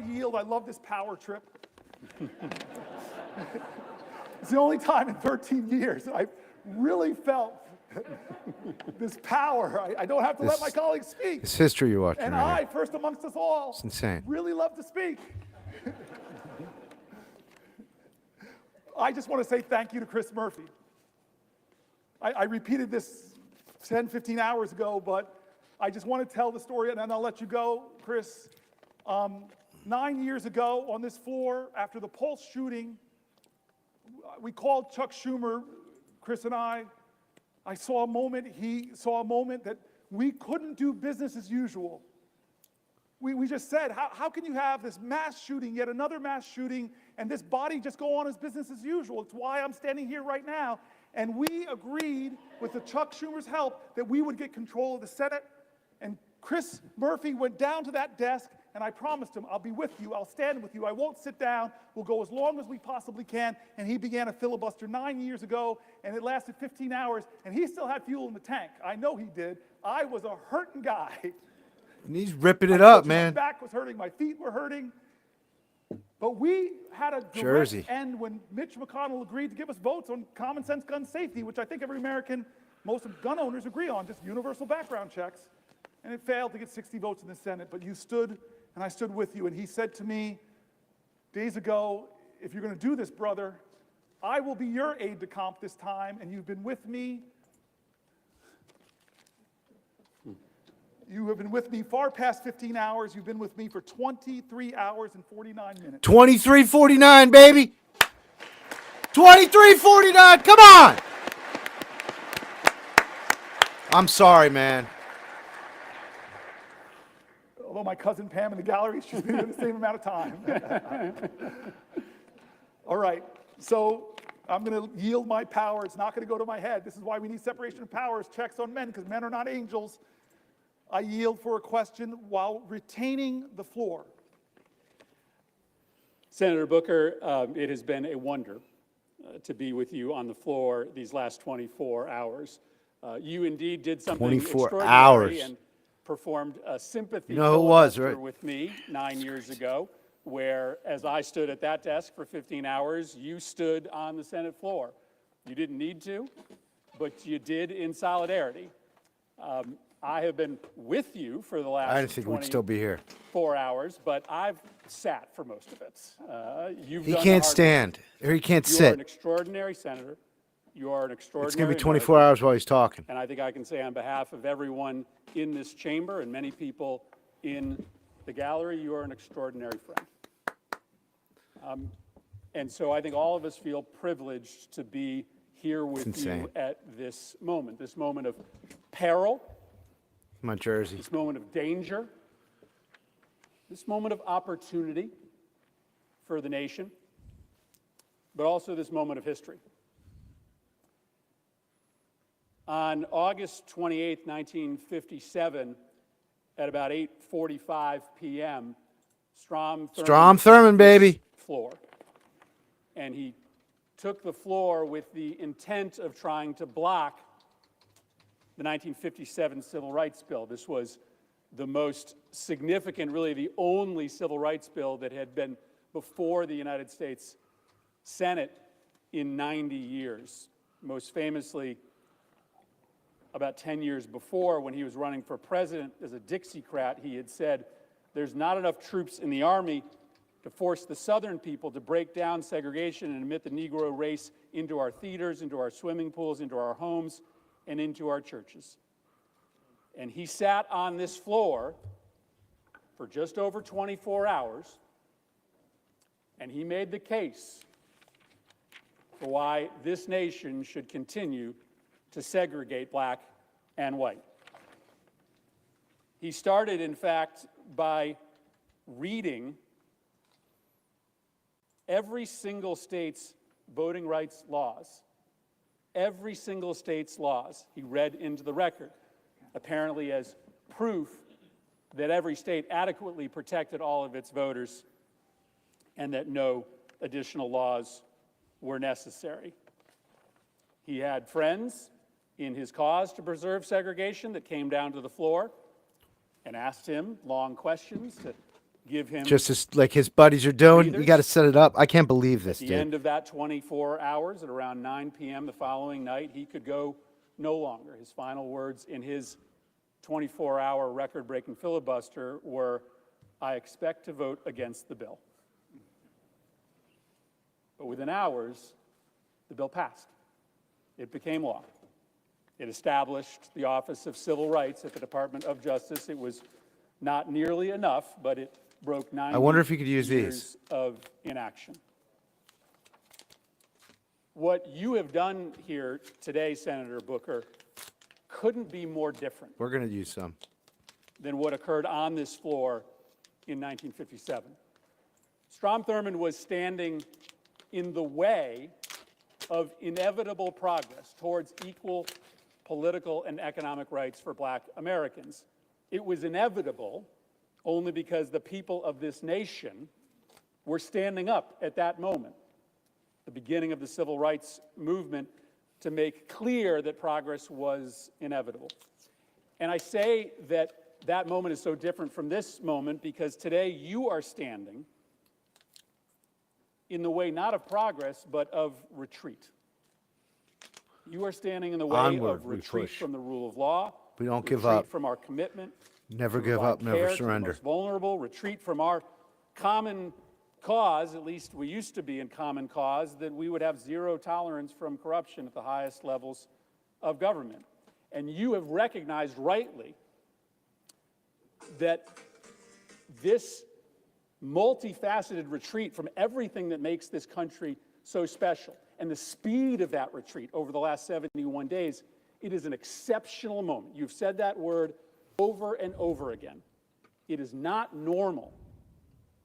yield. I love this power trip. It's the only time in 13 years that I really felt this power. I don't have to let my colleagues speak. It's history you're watching. And right I, first amongst us all, It's insane. really love to speak. I just want to say thank you to Chris Murphy. I repeated this 10, 15 hours ago, but I just want to tell the story, and then I'll let you go, Chris. 9 years ago on this floor, after the Pulse shooting, we called Chuck Schumer, Chris and I saw a moment, he saw a moment that we couldn't do business as usual. We just said, how can you have this mass shooting, yet another mass shooting, and this body just go on as business as usual? It's why I'm standing here right now. And we agreed, with the Chuck Schumer's help, that we would get control of the Senate. And Chris Murphy went down to that desk, and I promised him, I'll be with you, I'll stand with you, I won't sit down, we'll go as long as we possibly can. And he began a filibuster 9 years ago, and it lasted 15 hours, and he still had fuel in the tank. I know he did. I was a hurting guy. And he's ripping it up, man. My back was hurting, my feet were hurting. But we had a direct end when Mitch McConnell agreed to give us votes on common sense gun safety, which I think every American, most gun owners agree on, just universal background checks. And it failed to get 60 votes in the Senate, but you stood, and I stood with you. And he said to me days ago, if you're going to do this, brother, I will be your aide-de-camp this time, and you've been with me. You have been with me far past 15 hours. You've been with me for 23 hours and 49 minutes. 23:49, baby. 23:49. Come on. I'm sorry, man. Although my cousin Pam in the gallery, she's been here the same amount of time. All right, so I'm going to yield my power. It's not going to go to my head. This is why we need separation of powers, checks on men, because men are not angels. I yield for a question while retaining the floor. Senator Booker, it has been a wonder to be with you on the floor these last 24 hours. You indeed did something 24 extraordinary hours. and performed a sympathy right? with me 9 years ago, where as I stood at that desk for 15 hours, you stood on the Senate floor. You didn't need to, but you did in solidarity. I have been with you for the last I didn't think we'd still be here. 4 hours, but I've sat for most of it. He can't stand, or he can't sit. You are an extraordinary senator. You are an extraordinary It's going to be 24 hours while he's talking. And I think I can say on behalf of everyone in this chamber and many people in the gallery, you are an extraordinary friend. And so I think all of us feel privileged to be here with you at this moment of peril, My jersey. this moment of danger, this moment of opportunity for the nation, but also this moment of history. On August 28, 1957, at about 8:45 p.m., Strom Thurmond, baby. Floor. And he took the floor with the intent of trying to block the 1957 Civil Rights Bill. This was the most significant, really the only civil rights bill that had been before the United States Senate in 90 years. Most famously, about 10 years before, when he was running for president as a Dixiecrat, he had said, there's not enough troops in the Army to force the Southern people to break down segregation and admit the Negro race into our theaters, into our swimming pools, into our homes, and into our churches. And he sat on this floor for just over 24 hours, and he made the case for why this nation should continue to segregate black and white. He started, in fact, by reading every single state's voting rights laws. Every single state's laws he read into the record, apparently as proof that every state adequately protected all of its voters and that no additional laws were necessary. He had friends in his cause to preserve segregation that came down to the floor and asked him long questions to give him Just as like his buddies are doing. You breathers. got to set it up. I can't believe this, At the dude. end of that 24 hours, at around 9 p.m. the following night, he could go no longer. His final words in his 24-hour record-breaking filibuster were, "I expect to vote against the bill." But within hours, the bill passed. It became law. It established the Office of Civil Rights at the Department of Justice. It was not nearly enough, but it broke 90 I wonder if you could use years these. of inaction. What you have done here today, Senator Booker, couldn't be more different We're going to use some. than what occurred on this floor in 1957. Strom Thurmond was standing in the way of inevitable progress towards equal political and economic rights for Black Americans. It was inevitable only because the people of this nation were standing up at that moment, the beginning of the civil rights movement, to make clear that progress was inevitable. And I say that that moment is so different from this moment because today you are standing in the way not of progress, but of retreat. You are standing in the way Onward, of we retreat push. from the rule of law. We don't give retreat up. from our commitment. Never to give provide up, never care to the surrender. most vulnerable. Retreat from our common cause, at least we used to be in common cause, that we would have zero tolerance from corruption at the highest levels of government. And you have recognized rightly that this multifaceted retreat from everything that makes this country so special, and the speed of that retreat over the last 71 days, it is an exceptional moment. You've said that word over and over again. It is not normal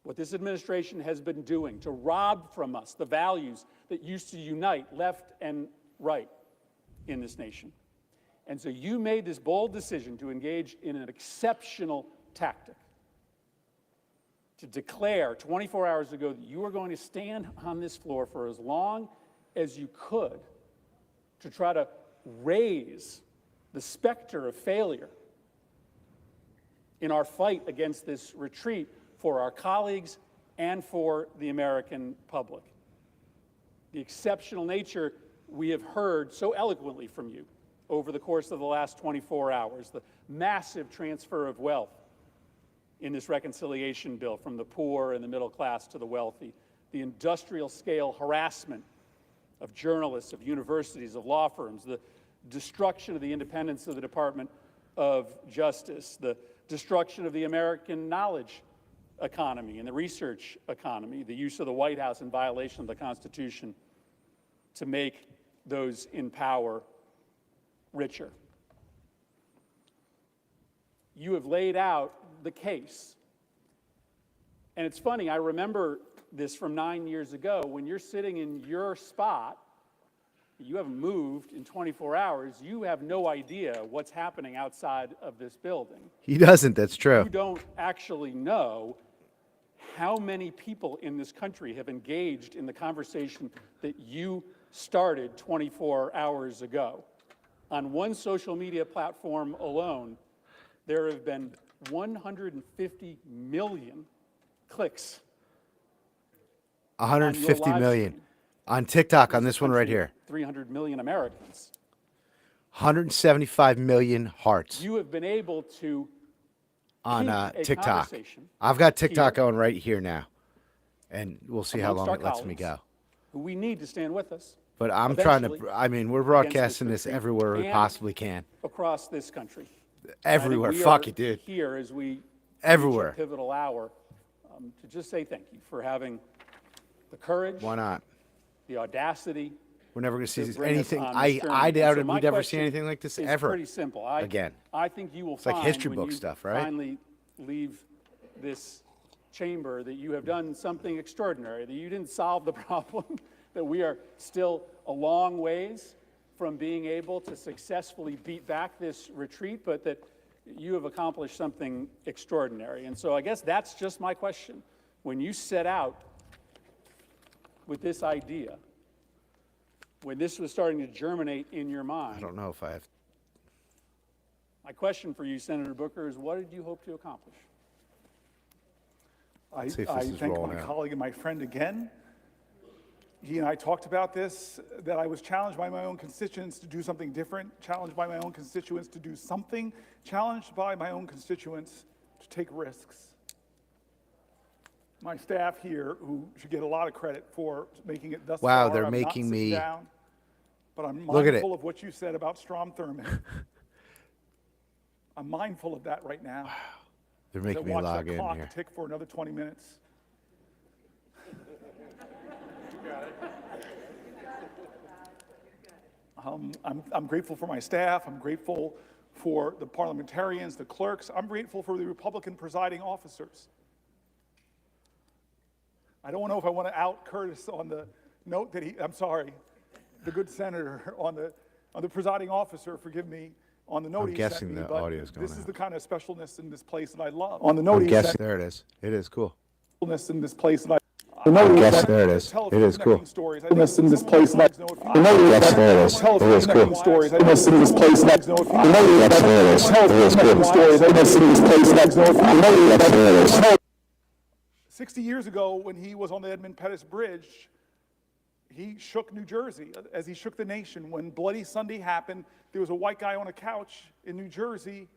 what this administration has been doing to rob from us the values that used to unite left and right in this nation. And so you made this bold decision to engage in an exceptional tactic, to declare 24 hours ago that you were going to stand on this floor for as long as you could to try to raise the specter of failure in our fight against this retreat for our colleagues and for the American public. The exceptional nature we have heard so eloquently from you over the course of the last 24 hours, the massive transfer of wealth in this reconciliation bill from the poor and the middle class to the wealthy, the industrial scale harassment of journalists, of universities, of law firms, the destruction of the independence of the Department of Justice, the destruction of the American knowledge economy and the research economy, the use of the White House in violation of the Constitution to make those in power richer. You have laid out the case. And it's funny, I remember this from 9 years ago. When you're sitting in your spot, you haven't moved in 24 hours, you have no idea what's happening outside of this building. He doesn't. That's true. You don't actually know how many people in this country have engaged in the conversation that you started 24 hours ago. On one social media platform alone, there have been 150 million clicks. 150 live million. stream. On TikTok, on this one right here. 300 million Americans. 175 million hearts You have been able to on keep a TikTok. conversation I've got TikTok here going right here now. And we'll see how amongst long our it lets me colleagues go. who we need to stand with us But I'm trying to, eventually I mean, we're against broadcasting this retreat everywhere we and possibly can. across this country. Everywhere. I think we Fuck are it, dude. Here as we Everywhere. reach a pivotal hour to just say thank you for having the courage, Why not? the audacity. We're never going to see to this, bring us anything. on I this journey. I And so doubted my we'd ever see question anything like this is ever. pretty simple. Again. I think you will like find history when book you stuff, right? finally leave this chamber that you have done something extraordinary, that you didn't solve the problem, that we are still a long ways from being able to successfully beat back this retreat, but that you have accomplished something extraordinary. And so I guess that's just my question. When you set out with this idea, when this was starting to germinate in your I mind, don't know if I have. my question for you, Senator Booker, is what did you hope to accomplish? I see if this is thank rolling my out. colleague and my friend again. He and I talked about this, that I was challenged by my own constituents to do something different, challenged by my own constituents to do something, challenged by my own constituents to take risks. My staff here, who should get a lot of credit for making it thus Wow, far, they're I'm making not sitting me- down, but I'm Look at it. mindful of what you said about Strom Thurmond. I'm mindful of that right now. They're As I making me watch log that in clock here. tick for another 20 minutes. I'm grateful for my staff. I'm grateful for the parliamentarians, the clerks. I'm grateful for the Republican presiding officers. I don't know if I want to out Curtis on the note that I'm sorry, the good senator on the presiding officer, forgive me, on the note I'm he guessing sent me, the but audio's going this is out. the kind of specialness in this place that I love. On the note I'm he guessing. sent There it is. It is cool. specialness in this place that I Yes, there it is. It is cool. This in this place, and yes, there it is. It is cool. Stories. I this in this place, and yes, there it is. It is cool. Stories. I this in this place, and yes, there it is. 60 years ago, when he was on the Edmund Pettus Bridge, he shook New Jersey as he shook the nation. When Bloody Sunday happened, there was a white guy on a couch in New Jersey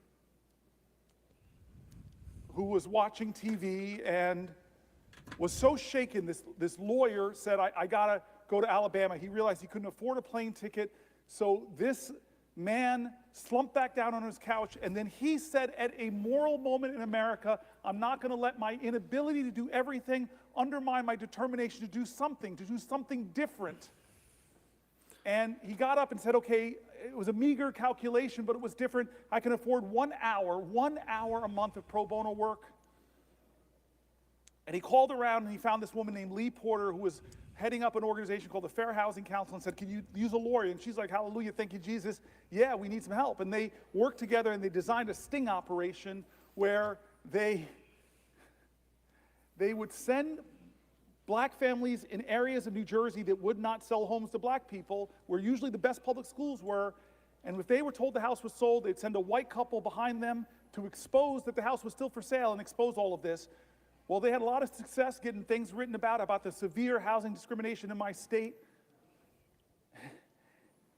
who was watching TV and was so shaken. This lawyer said, I gotta go to Alabama. He realized he couldn't afford a plane ticket. So this man slumped back down on his couch, and then he said, at a moral moment in America, I'm not gonna let my inability to do everything undermine my determination to do something different. And he got up and said, okay, it was a meager calculation, but it was different. I can afford 1 hour a month of pro bono work. And he called around and he found this woman named Lee Porter, who was heading up an organization called the Fair Housing Council, and said, can you use a lawyer? And she's like, hallelujah, thank you, Jesus. Yeah, we need some help. And they worked together and they designed a sting operation where they would send black families in areas of New Jersey that would not sell homes to black people, where usually the best public schools were. And if they were told the house was sold, they'd send a white couple behind them to expose that the house was still for sale and expose all of this. Well, they had a lot of success getting things written about the severe housing discrimination in my state.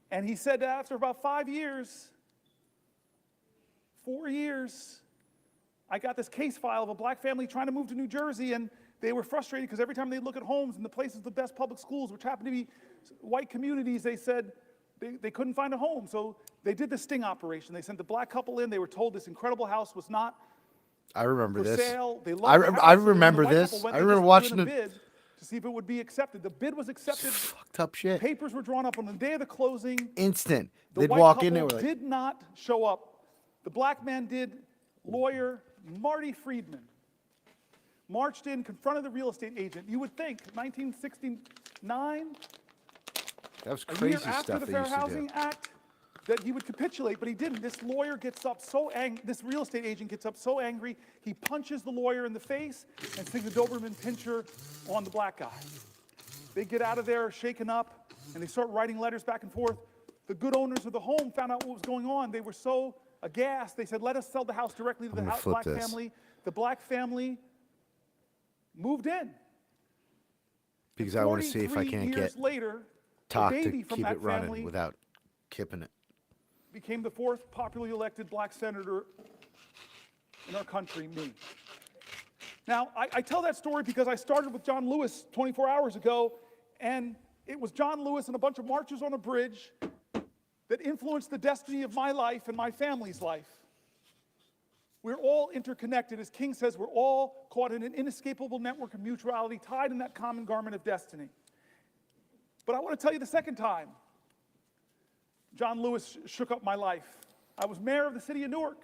And he said that after about 4 years, I got this case file of a black family trying to move to New Jersey, and they were frustrated because every time they look at homes in the places with the best public schools, which happened to be white communities, they said they couldn't find a home. So they did the sting operation. They sent the black couple in. They were told this incredible house was not I remember for this. sale. They loved I the house. I So when the remember white this. couple went, I they remember just watching threw in the a bid to see if it would be accepted. The bid was accepted. fucked up shit. Papers were drawn up on the day of the closing. Instant. The They'd white walk couple in there like, did not show up. The black man did. Lawyer Marty Friedman marched in, confronted the real estate agent. You would think 1969, that was a year crazy after stuff the they Fair used to Housing do. Act, that he would capitulate, but he didn't. This lawyer gets up so angry, this real estate agent gets up so angry, he punches the lawyer in the face and sings a Doberman Pinscher on the black guy. They get out of there shaken up, and they start writing letters back and forth. The good owners of the home found out what was going on. They were so aghast, they said, let us sell the house directly to the I'm gonna flip black this. family. The black family moved in. Because I want to see if I 43 can't years get later, talk a to baby from keep that it running family without kipping it. became the 4th popularly elected black senator in our country, me. Now, I tell that story because I started with John Lewis 24 hours ago, and it was John Lewis and a bunch of marchers on a bridge that influenced the destiny of my life and my family's life. We're all interconnected. As King says, we're all caught in an inescapable network of mutuality, tied in that common garment of destiny. But I want to tell you the second time John Lewis shook up my life. I was mayor of the city of Newark,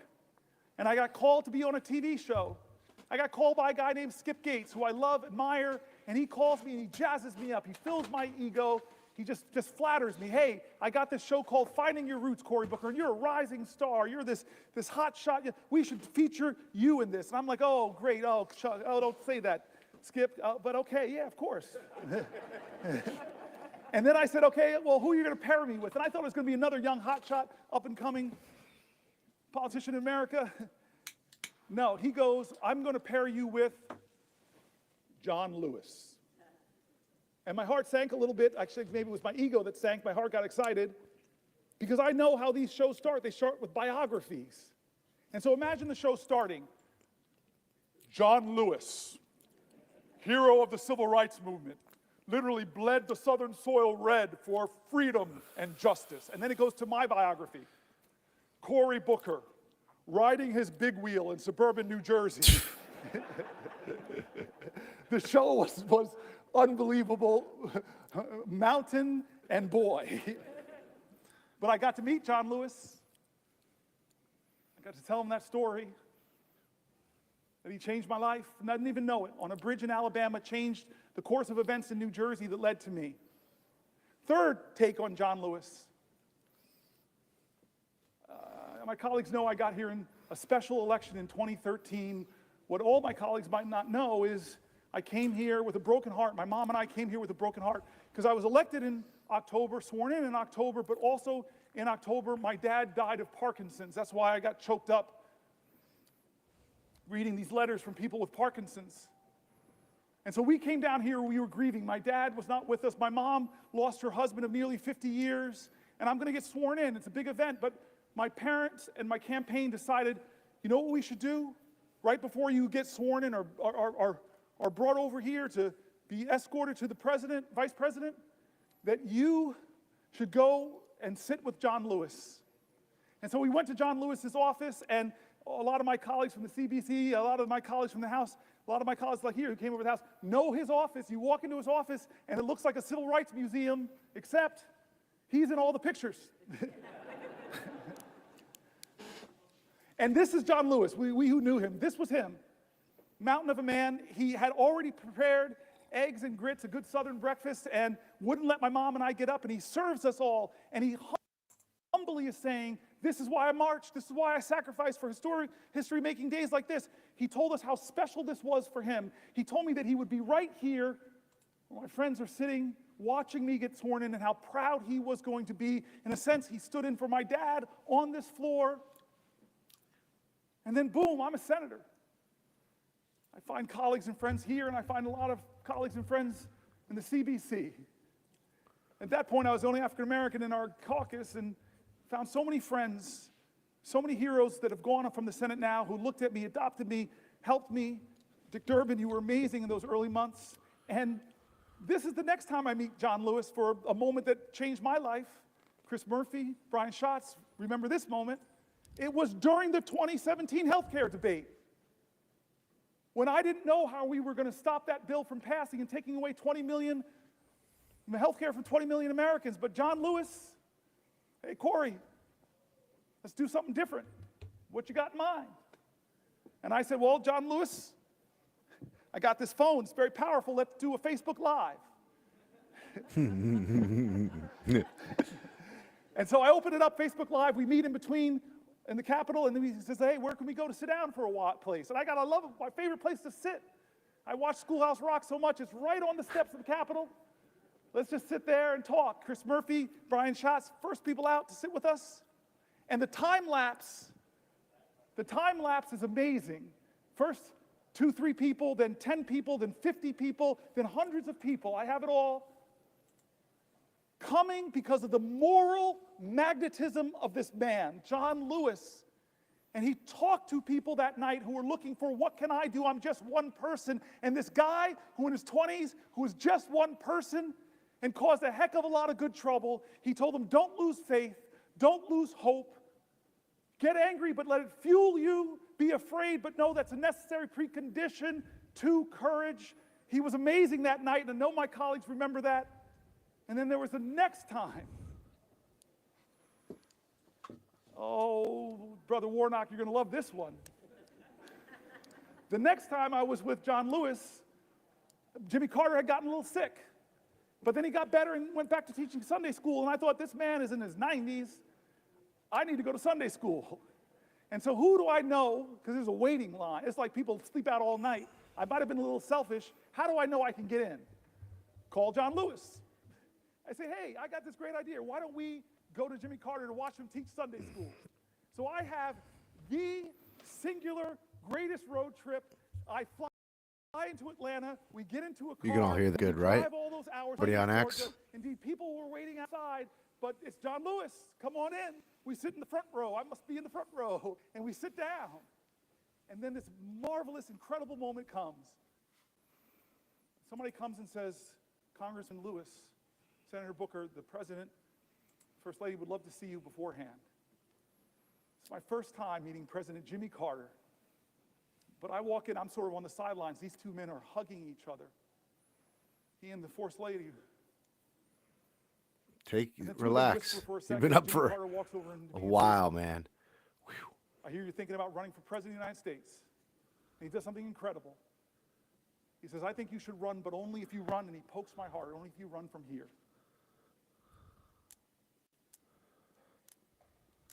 and I got called to be on a TV show. I got called by a guy named Skip Gates, who I love, admire, and he calls me and he jazzes me up. He fills my ego. He just flatters me. Hey, I got this show called Finding Your Roots, Cory Booker, and you're a rising star. You're this hot shot. We should feature you in this. And I'm like, oh, great. Oh, don't say that, Skip. But okay, yeah, of course. And then I said, okay, well, who are you going to pair me with? And I thought it was going to be another young hotshot, up-and-coming politician in America. No, he goes, I'm going to pair you with John Lewis. And my heart sank a little bit. Actually, maybe it was my ego that sank. My heart got excited because I know how these shows start. They start with biographies. And so imagine the show starting. John Lewis, hero of the civil rights movement, literally bled the southern soil red for freedom and justice. And then it goes to my biography. Cory Booker, riding his big wheel in suburban New Jersey. The show was unbelievable, mountain and boy. But I got to meet John Lewis. I got to tell him that story, that he changed my life, and I didn't even know it. On a bridge in Alabama, changed the course of events in New Jersey that led to me. Third take on John Lewis. My colleagues know I got here in a special election in 2013. What all my colleagues might not know is I came here with a broken heart. My mom and I came here with a broken heart because I was elected in October, sworn in October, but also in October, my dad died of Parkinson's. That's why I got choked up reading these letters from people with Parkinson's. And so we came down here, we were grieving. My dad was not with us. My mom lost her husband of nearly 50 years, and I'm going to get sworn in. It's a big event, but my parents and my campaign decided, you know what we should do? Right before you get sworn in or brought over here to be escorted to the president, vice president, that you should go and sit with John Lewis. And so we went to John Lewis's office, and a lot of my colleagues from the CBC, a lot of my colleagues from the House, a lot of my colleagues like here who came over to the House know his office. You walk into his office, and it looks like a civil rights museum, except he's in all the pictures. And this is John Lewis, we who knew him. This was him. Mountain of a man. He had already prepared eggs and grits, a good Southern breakfast, and wouldn't let my mom and I get up, and he serves us all, and he humbly is saying, this is why I marched, this is why I sacrificed for history-making days like this. He told us how special this was for him. He told me that he would be right here where my friends are sitting, watching me get sworn in, and how proud he was going to be. In a sense, he stood in for my dad on this floor. And then boom, I'm a senator. I find colleagues and friends here, and I find a lot of colleagues and friends in the CBC. At that point, I was the only African American in our caucus, and found so many friends, so many heroes that have gone up from the Senate now who looked at me, adopted me, helped me. Dick Durbin, you were amazing in those early months. And this is the next time I meet John Lewis for a moment that changed my life. Chris Murphy, Brian Schatz, remember this moment. It was during the 2017 healthcare debate, when I didn't know how we were going to stop that bill from passing and taking away 20 million, healthcare from 20 million Americans. But John Lewis, hey, Cory, let's do something different. What you got in mind? And I said, well, John Lewis, I got this phone. It's very powerful. Let's do a Facebook Live. And so I opened it up, Facebook Live. We meet in between in the Capitol, and then he says, hey, where can we go to sit down for a place? And I love it, my favorite place to sit. I watch Schoolhouse Rock so much, it's right on the steps of the Capitol. Let's just sit there and talk. Chris Murphy, Brian Schatz, first people out to sit with us. And the time lapse is amazing. First 2, 3 people, then 10 people, then 50 people, then hundreds of people. I have it all. Coming because of the moral magnetism of this man, John Lewis. And he talked to people that night who were looking for, what can I do? I'm just one person. And this guy who in his 20s, who was just one person and caused a heck of a lot of good trouble, he told them, don't lose faith, don't lose hope. Get angry, but let it fuel you. Be afraid, but know that's a necessary precondition to courage. He was amazing that night, and I know my colleagues remember that. And then there was the next time. Oh, Brother Warnock, you're going to love this one. The next time I was with John Lewis, Jimmy Carter had gotten a little sick. But then he got better and went back to teaching Sunday school, and I thought, this man is in his 90s. I need to go to Sunday school. And so who do I know? Because there's a waiting line. It's like people sleep out all night. I might have been a little selfish. How do I know I can get in? Call John Lewis. I say, hey, I got this great idea. Why don't we go to Jimmy Carter to watch him teach Sunday school? So I have the singular greatest road trip. I fly fly into Atlanta. We get into a car. You can all hear that and good, we right? drive all those hours Everybody to on X? Georgia. Indeed, people were waiting outside, but it's John Lewis. Come on in. We sit in the front row. I must be in the front row. And we sit down. And then this marvelous, incredible moment comes. Somebody comes and says, Congressman Lewis, Senator Booker, the President, First Lady would love to see you beforehand. It's my first time meeting President Jimmy Carter. But I walk in, I'm sort of on the sidelines. These two men are hugging each other. He and the First Lady. Relax. You've been up for a while, man. Whew. I hear you're thinking about running for President of the United States. And he does something incredible. He says, I think you should run, but only if you run, and he pokes my heart, only if you run from here.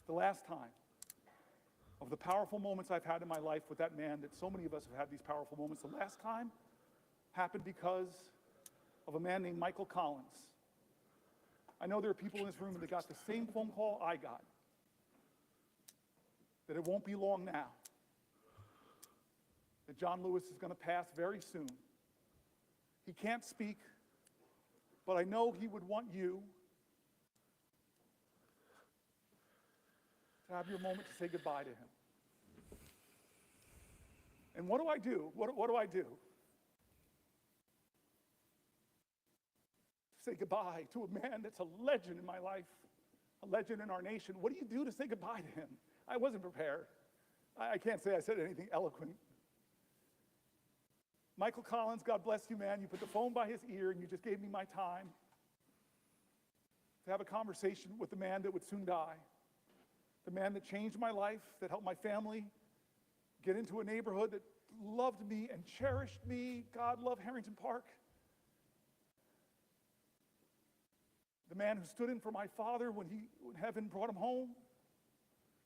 The last time of the powerful moments I've had in my life with that man, that so many of us have had these powerful moments, the last time happened because of a man named Michael Collins. I know there are people in this room that got the same phone call I got, that it won't be long now, that John Lewis is going to pass very soon. He can't speak, but I know he would want you to have your moment to say goodbye to him. And what do I do? What do I do? Say goodbye to a man that's a legend in my life, a legend in our nation. What do you do to say goodbye to him? I wasn't prepared. I can't say I said anything eloquent. Michael Collins, God bless you, man. You put the phone by his ear and you just gave me my time to have a conversation with the man that would soon die, the man that changed my life, that helped my family get into a neighborhood that loved me and cherished me. God love Harrington Park. The man who stood in for my father when heaven brought him home.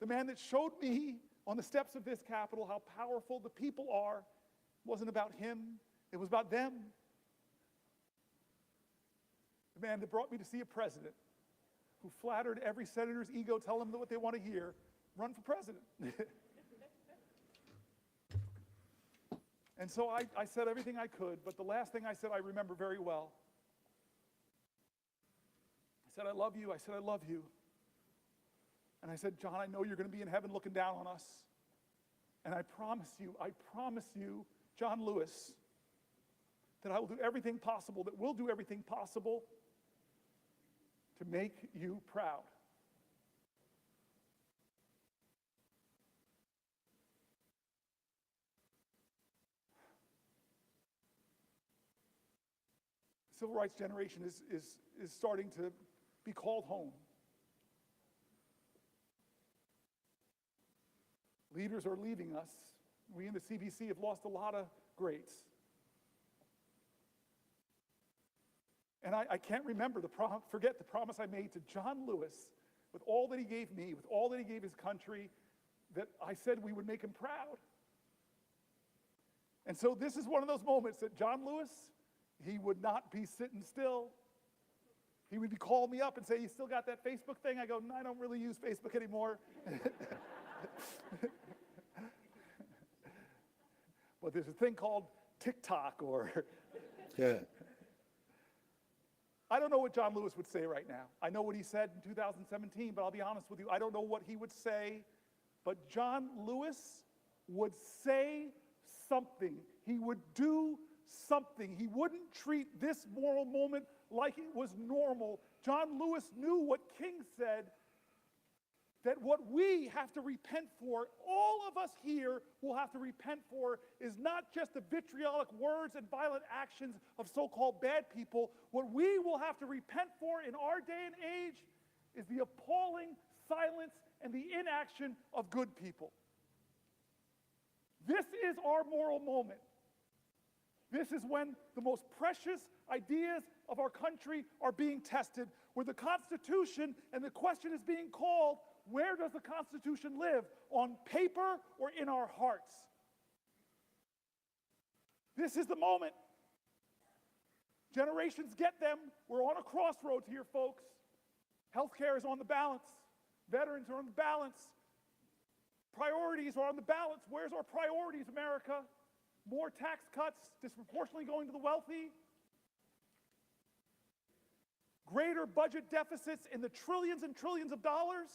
The man that showed me on the steps of this Capitol how powerful the people are. It wasn't about him, it was about them. The man that brought me to see a president who flattered every senator's ego, tell them what they want to hear, run for president. And so I said everything I could, but the last thing I said I remember very well. I said, I love you. I said, I love you. And I said, John, I know you're going to be in heaven looking down on us. And I promise you, John Lewis, that I will do everything possible, that we'll do everything possible to make you proud. The civil rights generation is starting to be called home. Leaders are leaving us. We in the CBC have lost a lot of greats. And I can't remember forget the promise I made to John Lewis, with all that he gave me, with all that he gave his country, that I said we would make him proud. And so this is one of those moments that John Lewis, he would not be sitting still. He would call me up and say, you still got that Facebook thing? I go, no, I don't really use Facebook anymore. But there's a thing called TikTok or... Yeah. I don't know what John Lewis would say right now. I know what he said in 2017, but I'll be honest with you, I don't know what he would say. But John Lewis would say something. He would do something. He wouldn't treat this moral moment like it was normal. John Lewis knew what King said, that what we have to repent for, all of us here will have to repent for, is not just the vitriolic words and violent actions of so-called bad people. What we will have to repent for in our day and age is the appalling silence and the inaction of good people. This is our moral moment. This is when the most precious ideas of our country are being tested, where the Constitution and the question is being called, where does the Constitution live? On paper or in our hearts? This is the moment. Generations get them. We're on a crossroads here, folks. Healthcare is on the balance. Veterans are on the balance. Priorities are on the balance. Where's our priorities, America? more tax cuts disproportionately going to the wealthy, greater budget deficits in the trillions and trillions of dollars?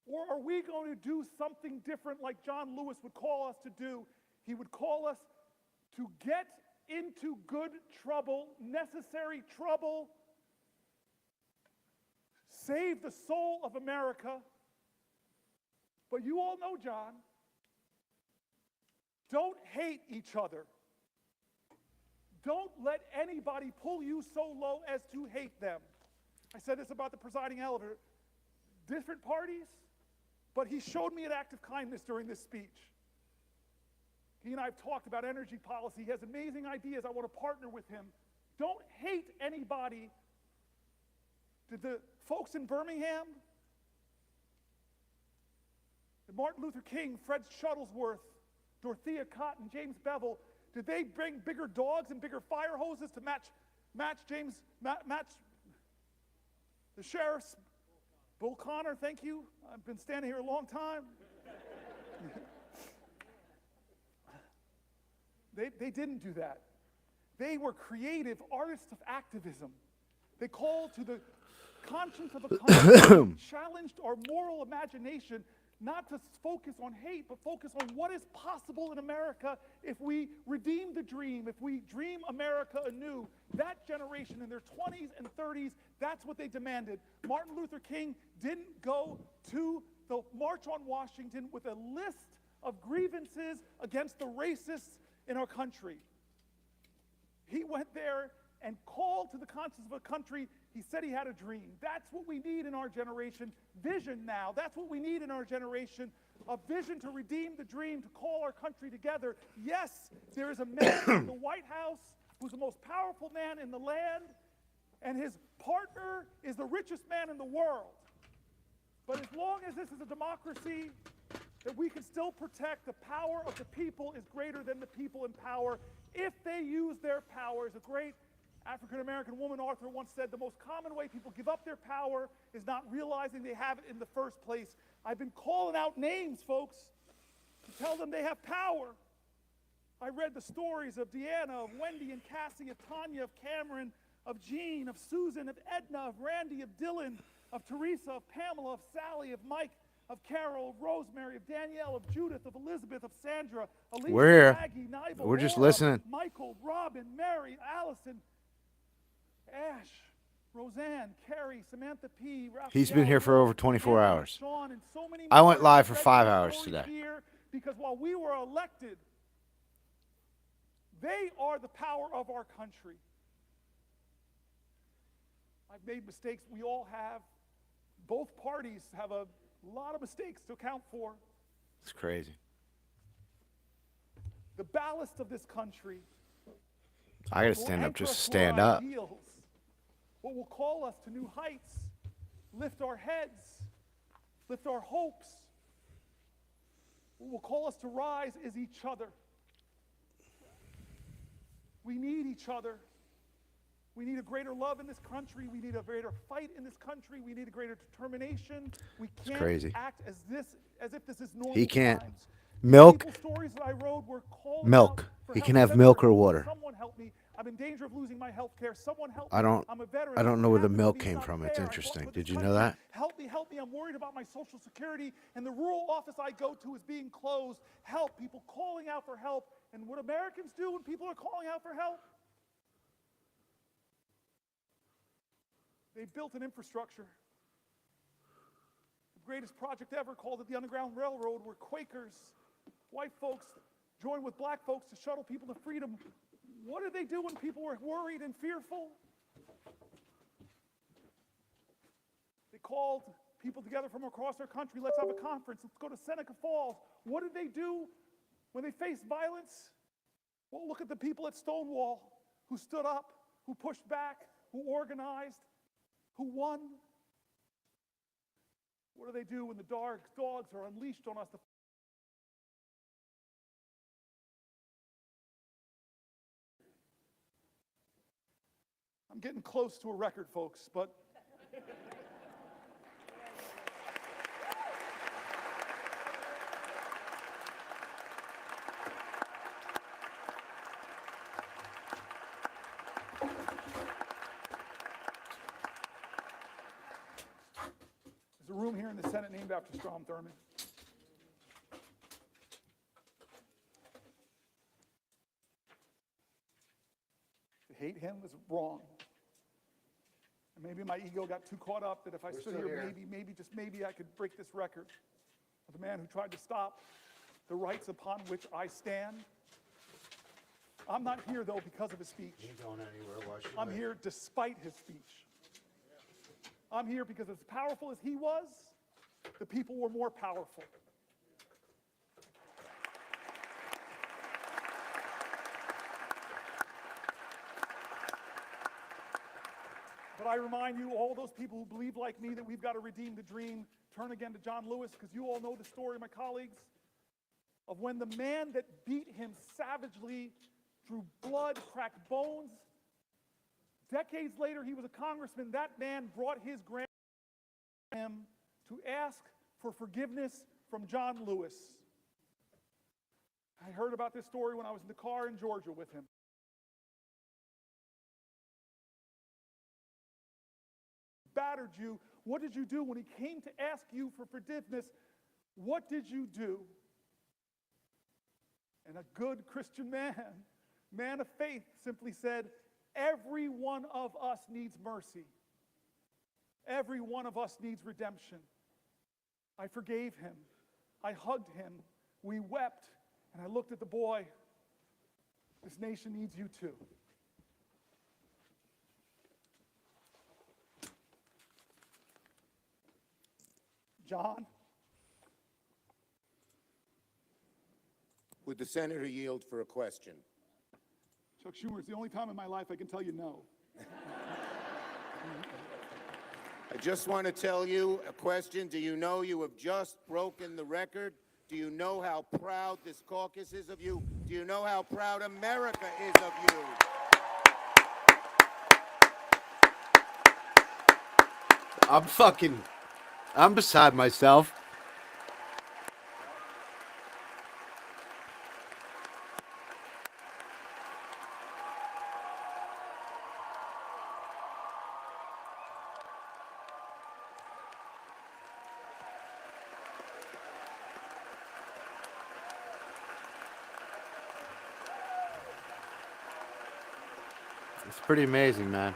Or are we going to do something different like John Lewis would call us to do? He would call us to get into good trouble, necessary trouble, save the soul of America. But you all know, John, don't hate each other. Don't let anybody pull you so low as to hate them. I said this about the presiding elder. Different parties, but he showed me an act of kindness during this speech. He and I have talked about energy policy. He has amazing ideas. I want to partner with him. Don't hate anybody. Did the folks in Birmingham, Martin Luther King, Fred Shuttlesworth, Dorothea Cotton, James Bevel, did they bring bigger dogs and bigger fire hoses to match the sheriff's? Bull Connor, thank you. I've been standing here a long time. They didn't do that. They were creative artists of activism. They called to the conscience of a country, challenged our moral imagination, not to focus on hate, but focus on what is possible in America if we redeem the dream, if we dream America anew. That generation in their 20s and 30s, that's what they demanded. Martin Luther King didn't go to the March on Washington with a list of grievances against the racists in our country. He went there and called to the conscience of a country. He said he had a dream. That's what we need in our generation. Vision now. That's what we need in our generation. A vision to redeem the dream, to call our country together. Yes, there is a man in the White House who's the most powerful man in the land, and his partner is the richest man in the world. But as long as this is a democracy, that we can still protect the power of the people is greater than the people in power if they use their power. As a great African-American woman author once said, the most common way people give up their power is not realizing they have it in the first place. I've been calling out names, folks, to tell them they have power. I read the stories of Deanna, of Wendy and Cassie, of Tanya, of Cameron, of Jean, of Susan, of Edna, of Randy, of Dylan, of Teresa, of Pamela, of Sally, of Mike, of Carol, of Rosemary, of Danielle, of Judith, of Elizabeth, of Sandra, Alicia, We're here. Maggie, Niva, We're just Laura, listening. Michael, Robin, Mary, Allison, Ash, Roseanne, Carrie, Samantha P. Raphael, He's been here for over 24 Anna, hours. Sean, and so many I more. went live for Read 5 their hours stories today. here because while we were elected, they are the power of our country. I've made mistakes. We all have. Both parties have a lot of mistakes to account for. It's crazy. The ballast of this country I got to will stand up anchor just to us to stand our up. ideals. What will call us to new heights, lift our heads, lift our hopes. What will call us to rise is each other. We need each other. We need a greater love in this country. We need a greater fight in this country. We need a greater determination. We can't crazy. act as if this is normal He can't. times. Milk. People stories that I wrote were calling Milk. out for He help. can have Senator, milk or water. Someone help me. I'm in danger of losing my health care. Someone help me. I don't I'm a veteran. I don't know where the Happens to milk me. It's came not from. It's fair. I fought interesting. for Did this you know country. that? Help me, help me. I'm worried about my Social Security, and the rural office I go to is being closed. Help. People calling out for help. And what Americans do when people are calling out for help? They built an infrastructure. The greatest project ever, called it the Underground Railroad, where Quakers, white folks, joined with black folks to shuttle people to freedom. What did they do when people were worried and fearful? They called people together from across our country. Let's have a conference. Let's go to Seneca Falls. What did they do when they faced violence? Well, look at the people at Stonewall who stood up, who pushed back, who organized, who won. What do they do when the dogs are unleashed on us? I'm getting close to a record, folks, but room here in the Senate named after Strom Thurmond. To hate him was wrong. And maybe my ego got too caught up that if I stood here, maybe, just maybe I could break this record of the man who tried to stop the rights upon which I stand. I'm not here, though, because of his speech. You ain't going anywhere, Washington. I'm here despite his speech. I'm here because as powerful as he was, the people were more powerful. But I remind you, all those people who believe like me that we've got to redeem the dream, turn again to John Lewis, because you all know the story, my colleagues, of when the man that beat him savagely, drew blood, cracked bones, decades later he was a congressman. That man brought his grandson him to ask for forgiveness from John Lewis. I heard about this story when I was in the car in Georgia with him. Battered you. What did you do when he came to ask you for forgiveness? What did you do? And a good Christian man of faith, simply said, every one of us needs mercy. Every one of us needs redemption. I forgave him. I hugged him. We wept. And I looked at the boy. This nation needs you too. John? Would the senator yield for a question? Chuck Schumer, it's the only time in my life I can tell you no. I just want to tell you a question. Do you know you have just broken the record? Do you know how proud this caucus is of you? Do you know how proud America is of you? I'm beside myself. It's pretty amazing, man.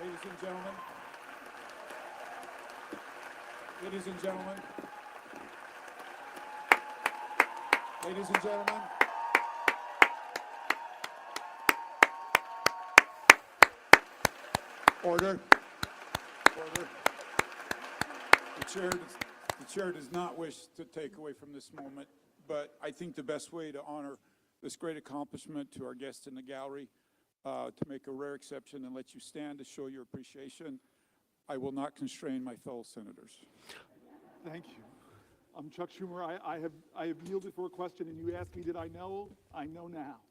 Ladies and gentlemen, ladies and gentlemen, ladies and gentlemen, order, order. The chair does not wish to take away from this moment, but I think the best way to honor this great accomplishment to our guests in the gallery, to make a rare exception and let you stand to show your appreciation, I will not constrain my fellow senators. Thank you. I'm Chuck Schumer. I have yielded for a question, and you asked me, did I know? I know now.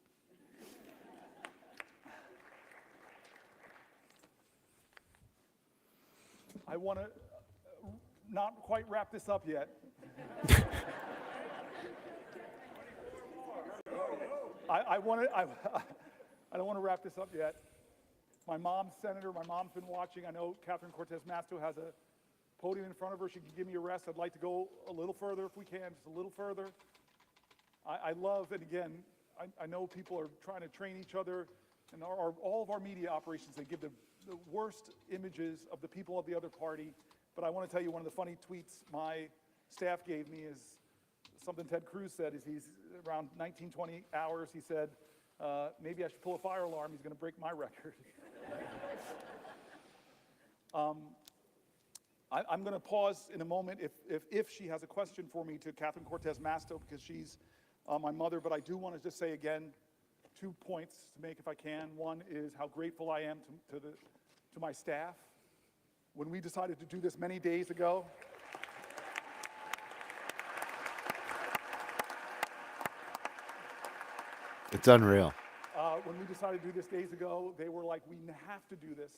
I want to not quite wrap this up yet. I don't want to wrap this up yet. My mom's senator. My mom's been watching. I know Catherine Cortez Masto has a podium in front of her. She can give me a rest. I'd like to go a little further if we can, just a little further. I love, and again, I know people are trying to train each other, and all of our media operations, they give the worst images of the people of the other party. But I want to tell you, one of the funny tweets my staff gave me is something Ted Cruz said. Is he's around 19-20 hours, he said, maybe I should pull a fire alarm. He's going to break my record. I'm going to pause in a moment if she has a question for me to Catherine Cortez Masto, because she's my mother. But I do want to just say again 2 points to make if I can. One is how grateful I am to my staff. When we decided to do this many days ago, It's unreal. when we decided to do this days ago, they were like, we have to do this.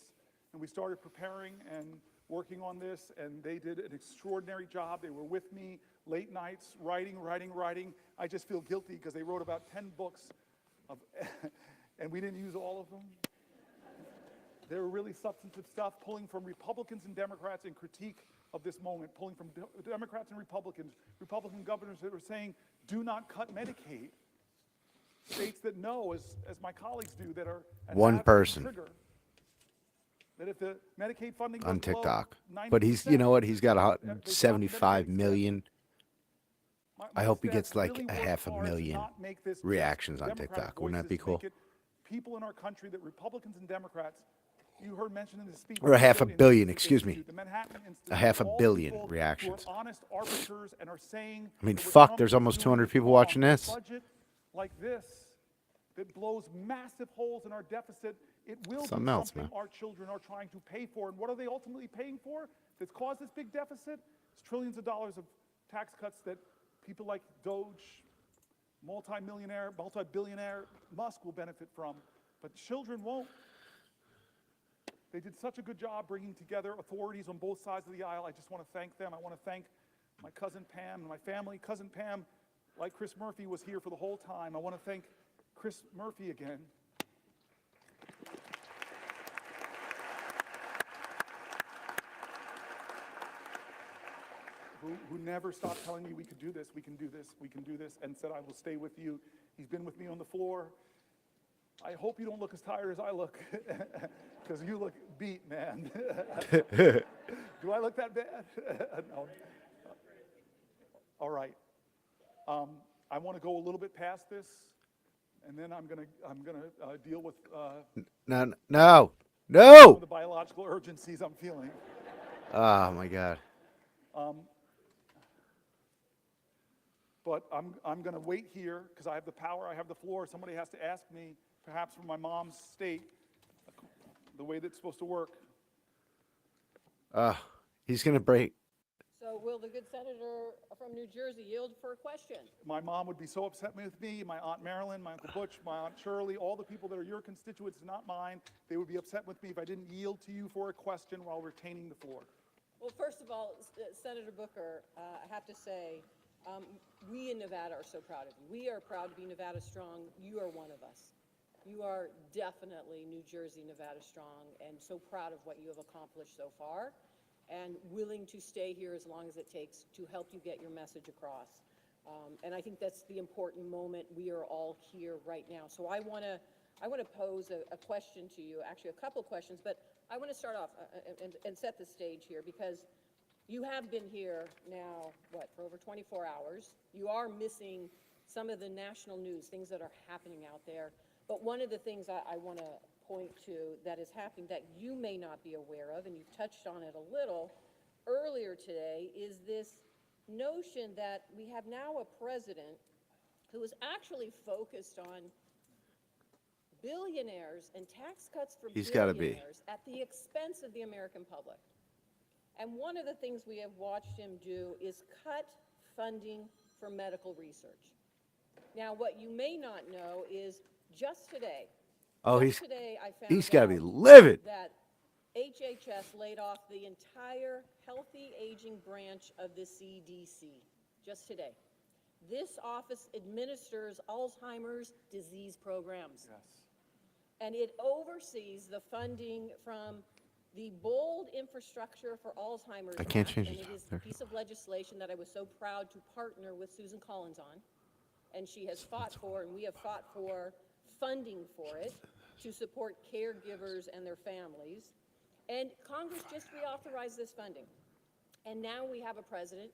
And we started preparing, and working on this, and they did an extraordinary job. They were with me late nights, writing. I just feel guilty because they wrote about 10 books, and we didn't use all of them. They were really substantive stuff, pulling from Republicans and Democrats in critique of this moment, pulling from Democrats and Republicans, Republican governors that were saying, do not cut Medicaid. States that know, as my colleagues do, that are an One absolute person. trigger, that if the Medicaid funding goes On below TikTok. 90%, But he's, you know what? He's got they drop 75 Medicaid million. My I hope he staff gets like really a worked half a hard to million not make this just reactions on Democratic TikTok. Wouldn't that voices, be to cool? make it people in our country that Republicans and Democrats, you heard mentioned in the speech. Or a half a the billion, Institute, excuse me. the Manhattan Institute, A half a all billion people reactions. Who are honest arbiters and are saying. I mean, that what fuck, Trump there's is almost doing 200 is people wrong. watching A this. budget like this that blows massive holes in our deficit, it will be Something else, something man. our children are trying to pay for. And what are they ultimately paying for that's caused this big deficit? It's trillions of dollars of tax cuts that people like Doge, multi-billionaire Musk will benefit from, but children won't. They did such a good job bringing together authorities on both sides of the aisle. I just want to thank them. I want to thank my cousin Pam and my family. Cousin Pam, like Chris Murphy, was here for the whole time. I want to thank Chris Murphy again. Who never stopped telling me we could do this, we can do this, we can do this, and said, I will stay with you. He's been with me on the floor. I hope you don't look as tired as I look, because you look beat, man. Do I look that bad? No. All right. I want to go a little bit past this, and then I'm gonna deal with No. some of the biological urgencies I'm feeling. Oh my God. But I'm going to wait here because I have the power, I have the floor. Somebody has to ask me, perhaps from my mom's state, the way that's supposed to work. He's gonna break. So will the good senator from New Jersey yield for a question? My mom would be so upset with me, my Aunt Marilyn, my Uncle Butch, my Aunt Shirley, all the people that are your constituents, not mine. They would be upset with me if I didn't yield to you for a question while retaining the floor. Well, first of all, Senator Booker, I have to say, we in Nevada are so proud of you. We are proud to be Nevada Strong. You are one of us. You are definitely New Jersey, Nevada Strong, and so proud of what you have accomplished so far, and willing to stay here as long as it takes to help you get your message across. And I think that's the important moment. We are all here right now. So I want to pose a question to you, actually a couple questions, but I want to start off and set the stage here, because you have been here now, for over 24 hours. You are missing some of the national news, things that are happening out there. But one of the things I want to point to that is happening that you may not be aware of, and you touched on it a little earlier today, is this notion that we have now a president who is actually focused on billionaires and tax cuts for He's gotta be. billionaires at the expense of the American public. And one of the things we have watched him do is cut funding for medical research. Now, what you may not know is just today, Oh, just today I found he's gotta out be livid. that HHS laid off the entire healthy aging branch of the CDC just today. This office administers Alzheimer's disease programs. Yes. And it oversees the funding from the bold infrastructure for Alzheimer's. I can't Act, change and it. it is a piece of legislation that I was so proud to partner with Susan Collins on. And she has fought for, and we have fought for funding for it to support caregivers and their families. And Congress just reauthorized this funding. And now we have a president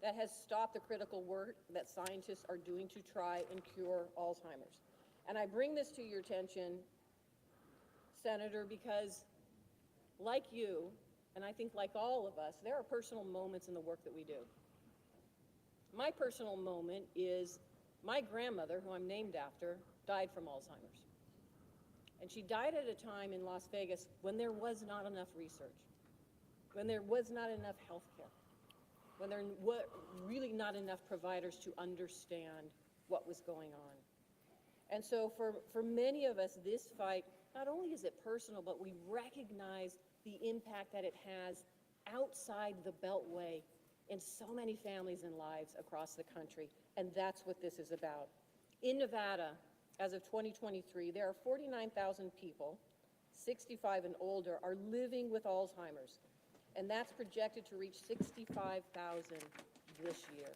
that has stopped the critical work that scientists are doing to try and cure Alzheimer's. And I bring this to your attention, Senator, because like you, and I think like all of us, there are personal moments in the work that we do. My personal moment is my grandmother, who I'm named after, died from Alzheimer's. And she died at a time in Las Vegas when there was not enough research, when there was not enough health care, when there were really not enough providers to understand what was going on. And so for many of us, this fight not only is it personal, but we recognize the impact that it has outside the Beltway in so many families and lives across the country, and that's what this is about. In Nevada, as of 2023, there are 49,000 people, 65 and older, are living with Alzheimer's, and that's projected to reach 65,000 this year.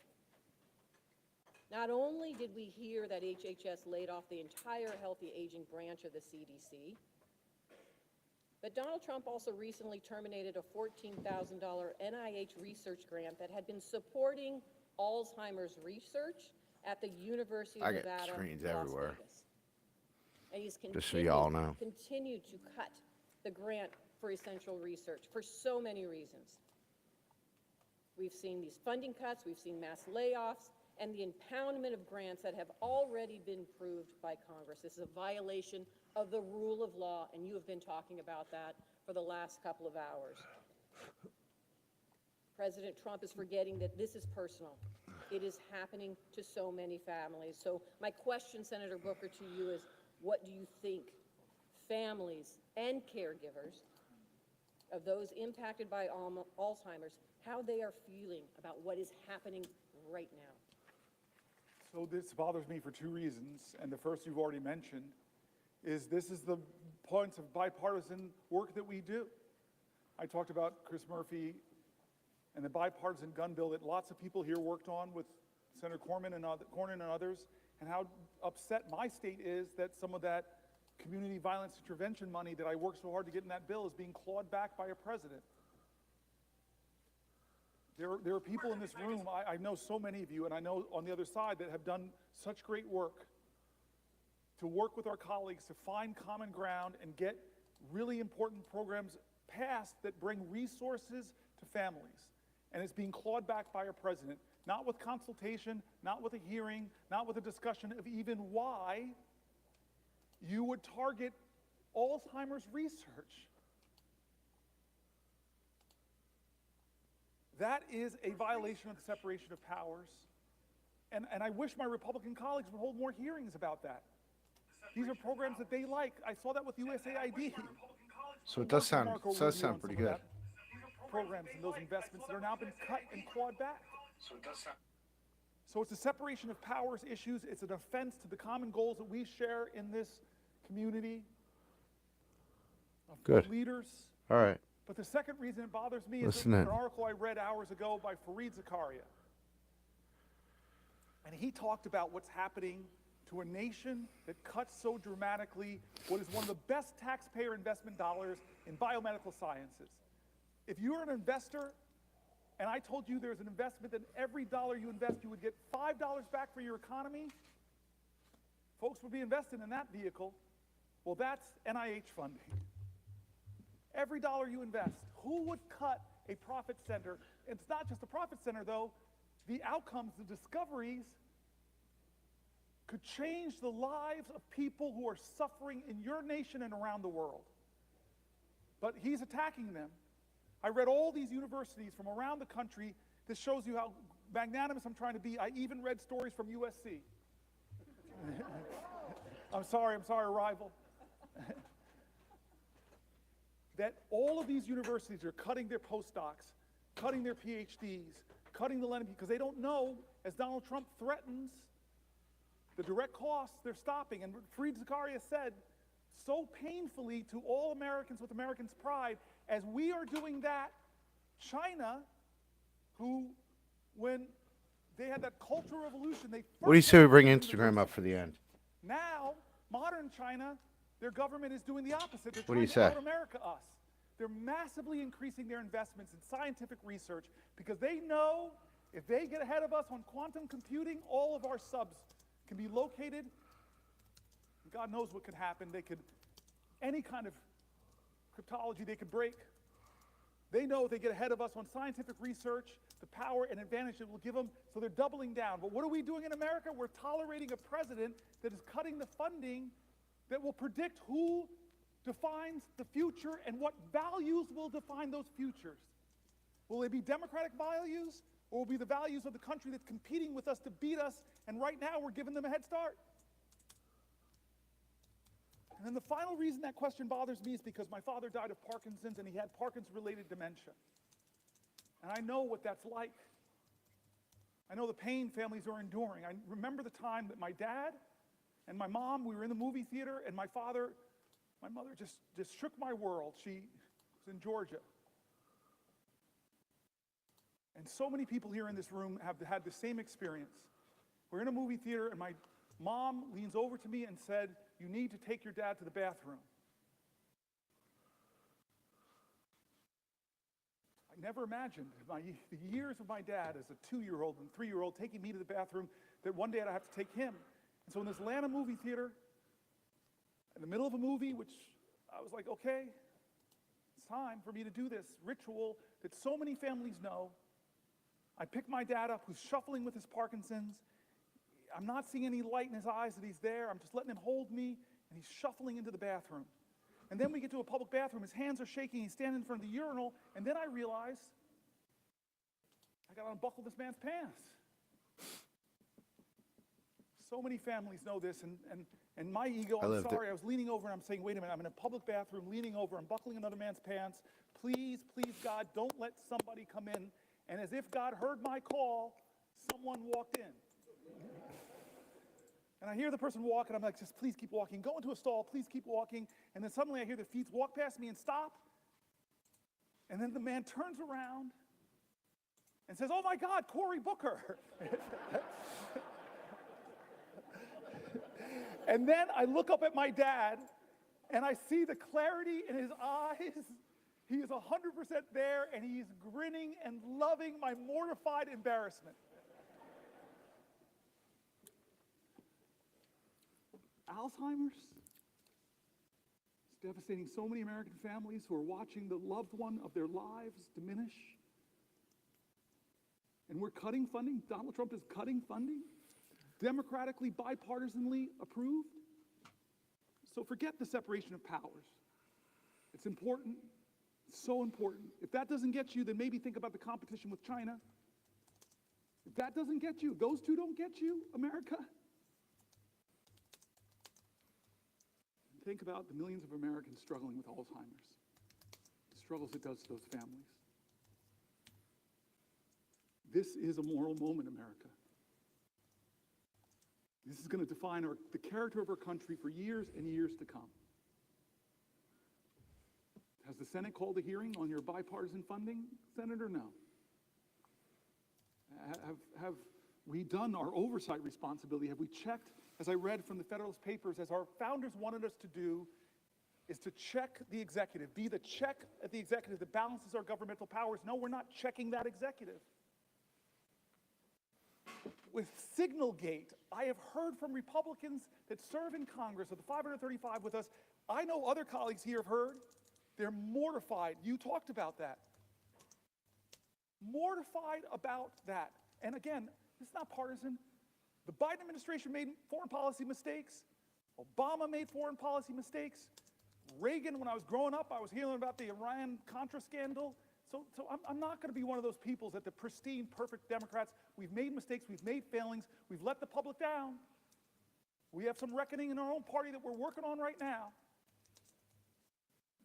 Not only did we hear that HHS laid off the entire healthy aging branch of the CDC, but Donald Trump also recently terminated a $14,000 NIH research grant that had been supporting Alzheimer's research at the University of I get Nevada, screens Las everywhere. Vegas. And he's Just so y'all know. continued to cut the grant for essential research for so many reasons. We've seen these funding cuts, we've seen mass layoffs, and the impoundment of grants that have already been approved by Congress. This is a violation of the rule of law, and you have been talking about that for the last couple of hours. President Trump is forgetting that this is personal. It is happening to so many families. So my question, Senator Booker, to you is, what do you think families and caregivers of those impacted by Alzheimer's, how they are feeling about what is happening right now? So this bothers me for two reasons, and the first you've already mentioned, is this is the points of bipartisan work that we do. I talked about Chris Murphy and the bipartisan gun bill that lots of people here worked on with Senator Cornyn and others, and how upset my state is that some of that community violence intervention money that I worked so hard to get in that bill is being clawed back by a president. There are people in this room, I know so many of you, and I know on the other side, that have done such great work to work with our colleagues to find common ground and get really important programs passed that bring resources to families. And it's being clawed back by a president, not with consultation, not with a hearing, not with a discussion of even why you would target Alzheimer's research. That is a violation of the separation of powers. And I wish my Republican colleagues would hold more hearings about that. These are programs that they like. I saw that with USAID. So it does sound pretty good. Programs and those investments that are now been cut and clawed back. So it's a separation of powers issues. It's an offense to the common goals that we share in this community of Good. leaders. All right. But the second reason it bothers me is Listen an in. article I read hours ago by Fareed Zakaria. And he talked about what's happening to a nation that cuts so dramatically what is one of the best taxpayer investment dollars in biomedical sciences. If you're an investor, and I told you there's an investment that every dollar you invest, you would get $5 back for your economy, folks would be invested in that vehicle. Well, that's NIH funding. Every dollar you invest, who would cut a profit center? It's not just a profit center, though. The outcomes, the discoveries, could change the lives of people who are suffering in your nation and around the world. But he's attacking them. I read all these universities from around the country. This shows you how magnanimous I'm trying to be. I even read stories from USC. I'm sorry, rival. That all of these universities are cutting their postdocs, cutting their PhDs, cutting the lending, because they don't know, as Donald Trump threatens, the direct costs they're stopping. And Fareed Zakaria said so painfully to all Americans with Americans' pride, as we are doing that, China, who, when they had that cultural revolution, they What do you say we bring Instagram up for the end? Now, modern China, their government is doing the opposite. They're What do you trying to say? out-America us. They're massively increasing their investments in scientific research because they know if they get ahead of us on quantum computing, all of our subs can be located. God knows what could happen. They could, any kind of cryptology they could break. They know if they get ahead of us on scientific research, the power and advantage it will give them, so they're doubling down. But what are we doing in America? We're tolerating a president that is cutting the funding that will predict who defines the future and what values will define those futures. Will they be democratic values, or will it be the values of the country that's competing with us to beat us, and right now we're giving them a head start? And then the final reason that question bothers me is because my father died of Parkinson's and he had Parkinson's-related dementia. And I know what that's like. I know the pain families are enduring. I remember the time that my dad and my mom, we were in the movie theater, and my mother just shook my world. She was in Georgia. And so many people here in this room have had the same experience. We're in a movie theater, and my mom leans over to me and said, "You need to take your dad to the bathroom." I never imagined the years of my dad as a 2-year-old and 3-year-old taking me to the bathroom, that one day I'd have to take him. And so in this Atlanta movie theater, in the middle of a movie, which I was like, okay, it's time for me to do this ritual that so many families know. I pick my dad up, who's shuffling with his Parkinson's. I'm not seeing any light in his eyes that he's there. I'm just letting him hold me, and he's shuffling into the bathroom. And then we get to a public bathroom. His hands are shaking. He's standing in front of the urinal. And then I realize I got to unbuckle this man's pants. So many families know this. And my ego, I'm sorry, I was leaning over and I'm saying, wait a minute, I'm in a public bathroom, leaning over, I'm buckling another man's pants. Please, please, God, don't let somebody come in. And as if God heard my call, someone walked in. And I hear the person walk, and I'm like, just please keep walking. Go into a stall, please keep walking. And then suddenly I hear their feet walk past me and stop. And then the man turns around and says, "Oh my God, Cory Booker." And then I look up at my dad, and I see the clarity in his eyes. He is 100% there, and he's grinning and loving my mortified embarrassment. Alzheimer's is devastating so many American families who are watching the loved one of their lives diminish. And we're cutting funding. Donald Trump is cutting funding, democratically, bipartisanly approved. So forget the separation of powers. It's important, so important. If that doesn't get you, then maybe think about the competition with China. If that doesn't get you, those two don't get you, America. Think about the millions of Americans struggling with Alzheimer's, the struggles it does to those families. This is a moral moment, America. This is going to define the character of our country for years and years to come. Has the Senate called a hearing on your bipartisan funding, Senator? No. Have we done our oversight responsibility? Have we checked, as I read from the Federalist Papers, as our founders wanted us to do, is to check the executive, be the check at the executive that balances our governmental powers? No, we're not checking that executive. With Signalgate, I have heard from Republicans that serve in Congress, of the 535 with us, I know other colleagues here have heard, they're mortified. You talked about that. Mortified about that. And again, it's not partisan. The Biden administration made foreign policy mistakes. Obama made foreign policy mistakes. Reagan, when I was growing up, I was hearing about the Iran-Contra scandal. So I'm not going to be one of those people that the pristine, perfect Democrats. We've made mistakes. We've made failings. We've let the public down. We have some reckoning in our own party that we're working on right now.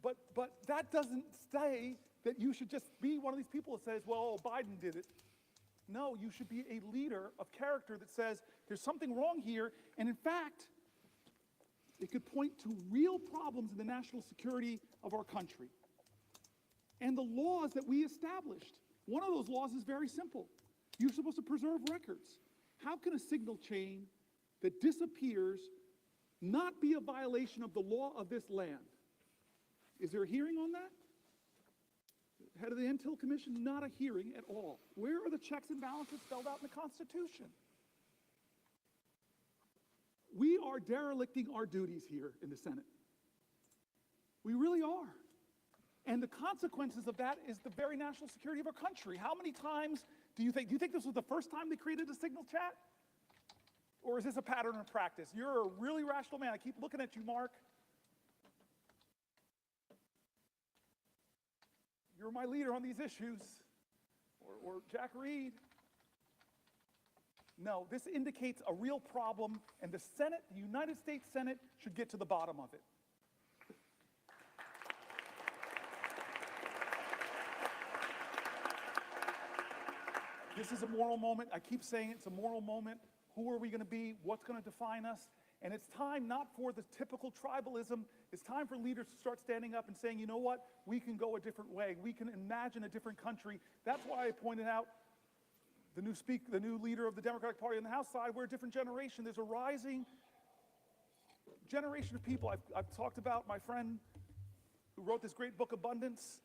But that doesn't say that you should just be one of these people that says, well, Biden did it. No, you should be a leader of character that says there's something wrong here, and in fact, it could point to real problems in the national security of our country. And the laws that we established, one of those laws is very simple. You're supposed to preserve records. How can a signal chain that disappears not be a violation of the law of this land? Is there a hearing on that? Head of the Intel Commission, not a hearing at all. Where are the checks and balances spelled out in the Constitution? We are derelicting our duties here in the Senate. We really are. And the consequences of that is the very national security of our country. How many times do you think this was the first time they created a signal chat? Or is this a pattern of practice? You're a really rational man. I keep looking at you, Mark. You're my leader on these issues, or Jack Reed. No, this indicates a real problem, and the Senate, the United States Senate, should get to the bottom of it. This is a moral moment. I keep saying it's a moral moment. Who are we going to be? What's going to define us? And it's time not for the typical tribalism. It's time for leaders to start standing up and saying, you know what? We can go a different way. We can imagine a different country. That's why I pointed out the new leader of the Democratic Party on the House side. We're a different generation. There's a rising generation of people. I've talked about my friend who wrote this great book, Abundance.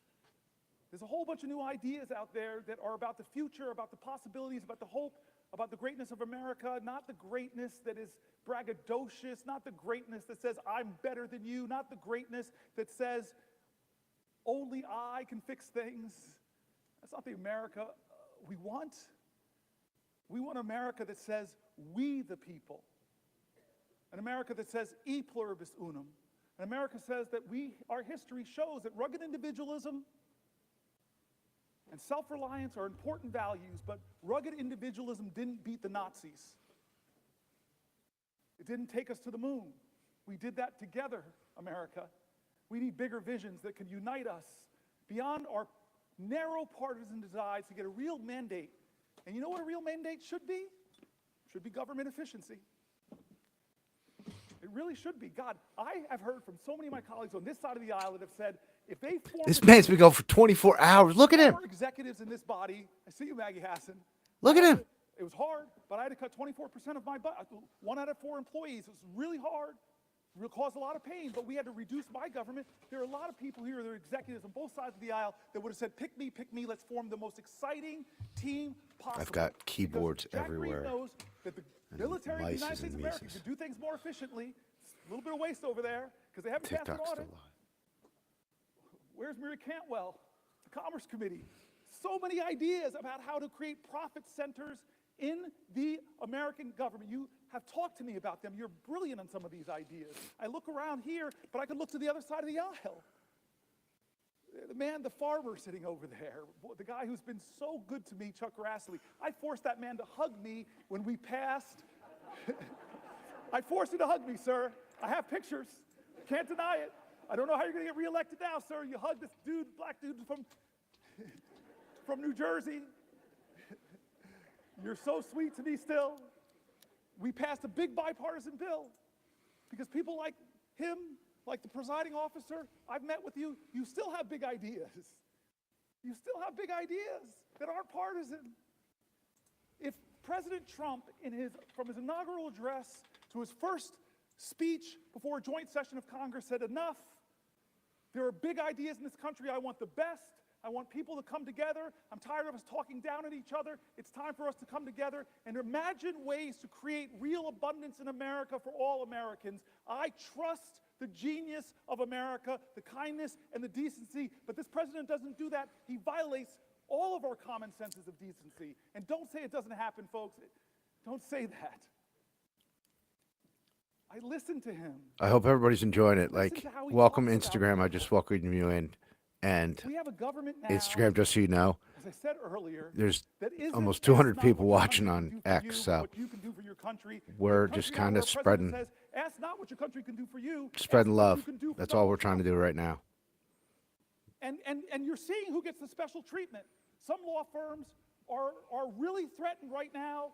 There's a whole bunch of new ideas out there that are about the future, about the possibilities, about the hope, about the greatness of America, not the greatness that is braggadocious, not the greatness that says, I'm better than you, not the greatness that says, only I can fix things. That's not the America we want. We want America that says, we the people. An America that says, e pluribus unum. An America says that our history shows that rugged individualism and self-reliance are important values, but rugged individualism didn't beat the Nazis. It didn't take us to the moon. We did that together, America. We need bigger visions that can unite us beyond our narrow partisan divides to get a real mandate. And you know what a real mandate should be? It should be government efficiency. It really should be. God, I have heard from so many of my colleagues on this side of the aisle that have said, if they form This man's been going for 24 hours. Look at him. executives in this body, I see you, Maggie Hassan. Look at him. It was hard, but I had to cut 24% of my budget. 1 out of 4 employees. It was really hard. It caused a lot of pain, but we had to reduce my government. There are a lot of people here that are executives on both sides of the aisle that would have said, pick me, let's form the most exciting team possible. I've got keyboards Because Jack Reed everywhere. knows that the military of the United mices States of and America mices. could do things more efficiently. A little bit of waste over there, because they haven't passed an TikTok's audit. still live. Where's Mary Cantwell? The Commerce Committee. So many ideas about how to create profit centers in the American government. You have talked to me about them. You're brilliant on some of these ideas. I look around here, but I could look to the other side of the aisle. The farmer sitting over there, the guy who's been so good to me, Chuck Grassley. I forced that man to hug me when we passed. I forced him to hug me, sir. I have pictures. Can't deny it. I don't know how you're going to get reelected now, sir. You hugged this dude, black dude from New Jersey. You're so sweet to me still. We passed a big bipartisan bill because people like him, like the presiding officer, I've met with you, you still have big ideas. You still have big ideas that aren't partisan. If President Trump, from his inaugural address to his first speech before a joint session of Congress said enough, there are big ideas in this country. I want the best. I want people to come together. I'm tired of us talking down at each other. It's time for us to come together and imagine ways to create real abundance in America for all Americans. I trust the genius of America, the kindness and the decency, but this president doesn't do that. He violates all of our common senses of decency. And don't say it doesn't happen, folks. Don't say that. I listened to him. I hope everybody's enjoying it. Listen Like, to how he welcome talks about Instagram. I just welcomed you in. And We have a government now, Instagram, just so you know, as I said earlier, there's that isn't almost ask 200 not people what your watching country on can do for X, you, but so what you can do for your country. we're A country just now kinda where a president spreading- says, ask not what your country can do for you, ask spreading what you love. can do for That's all we're Donald trying to Trump. do right now. And you're seeing who gets the special treatment. Some law firms are really threatened right now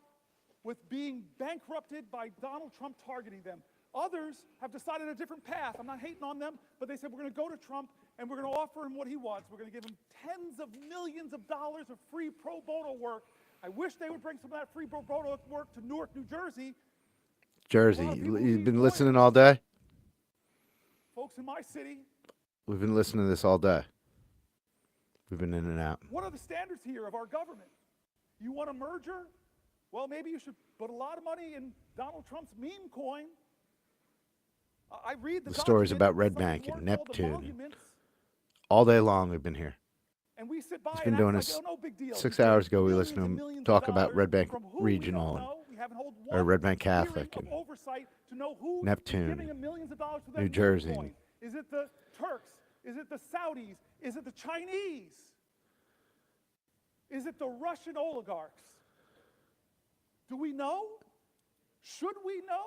with being bankrupted by Donald Trump targeting them. Others have decided a different path. I'm not hating on them, but they said we're going to go to Trump and we're going to offer him what he wants. We're going to give him tens of millions of dollars of free pro bono work. I wish they would bring some of that free pro bono work to Newark, New Jersey. Jersey, Well, people you've need been lawyers. listening all day? Folks in my city, We've been listening to this all day. We've been in and out. what are the standards here of our government? You want a merger? Well, maybe you should put a lot of money in Donald Trump's meme coin. I read the The stories document, about Red some of Bank the and work, all the Neptune. monuments, All day long, we've been here. and we sit by He's and been doing act this like, oh, no big deal. 6 He's hours getting ago, we millions listened to and him millions of talk about dollars Red Bank from who we don't Regional know. We haven't held or one Red Bank hearing Catholic of and oversight to know who Neptune, is giving him millions of dollars for that New meme Jersey. coin. Is it the Turks? Is it the Saudis? Is it the Chinese? Is it the Russian oligarchs? Do we know? Should we know?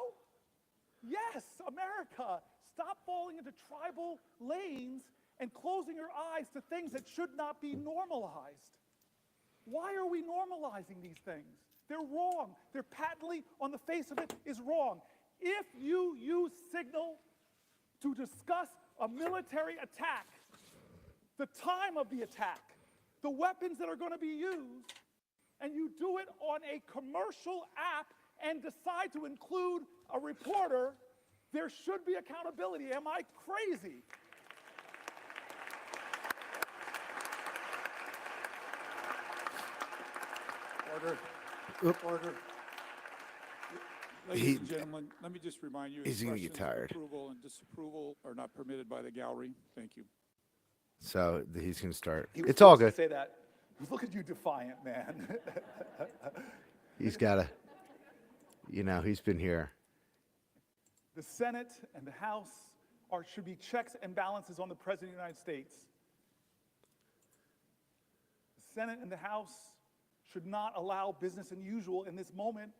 Yes, America, stop falling into tribal lanes and closing your eyes to things that should not be normalized. Why are we normalizing these things? They're wrong. They're patently, on the face of it, is wrong. If you use signal to discuss a military attack, the time of the attack, the weapons that are going to be used, and you do it on a commercial app and decide to include a reporter, there should be accountability. Am I crazy? Order. Order. Ladies and gentlemen, let me just remind you, He's gonna get expressions of tired. approval and disapproval are not permitted by the gallery. Thank you. So he's going to start. He was It's all supposed good. to say that. Look at you, defiant man. He's got to, he's been here. The Senate and the House should be checks and balances on the President of the United States. The Senate and the House should not allow business as usual in this moment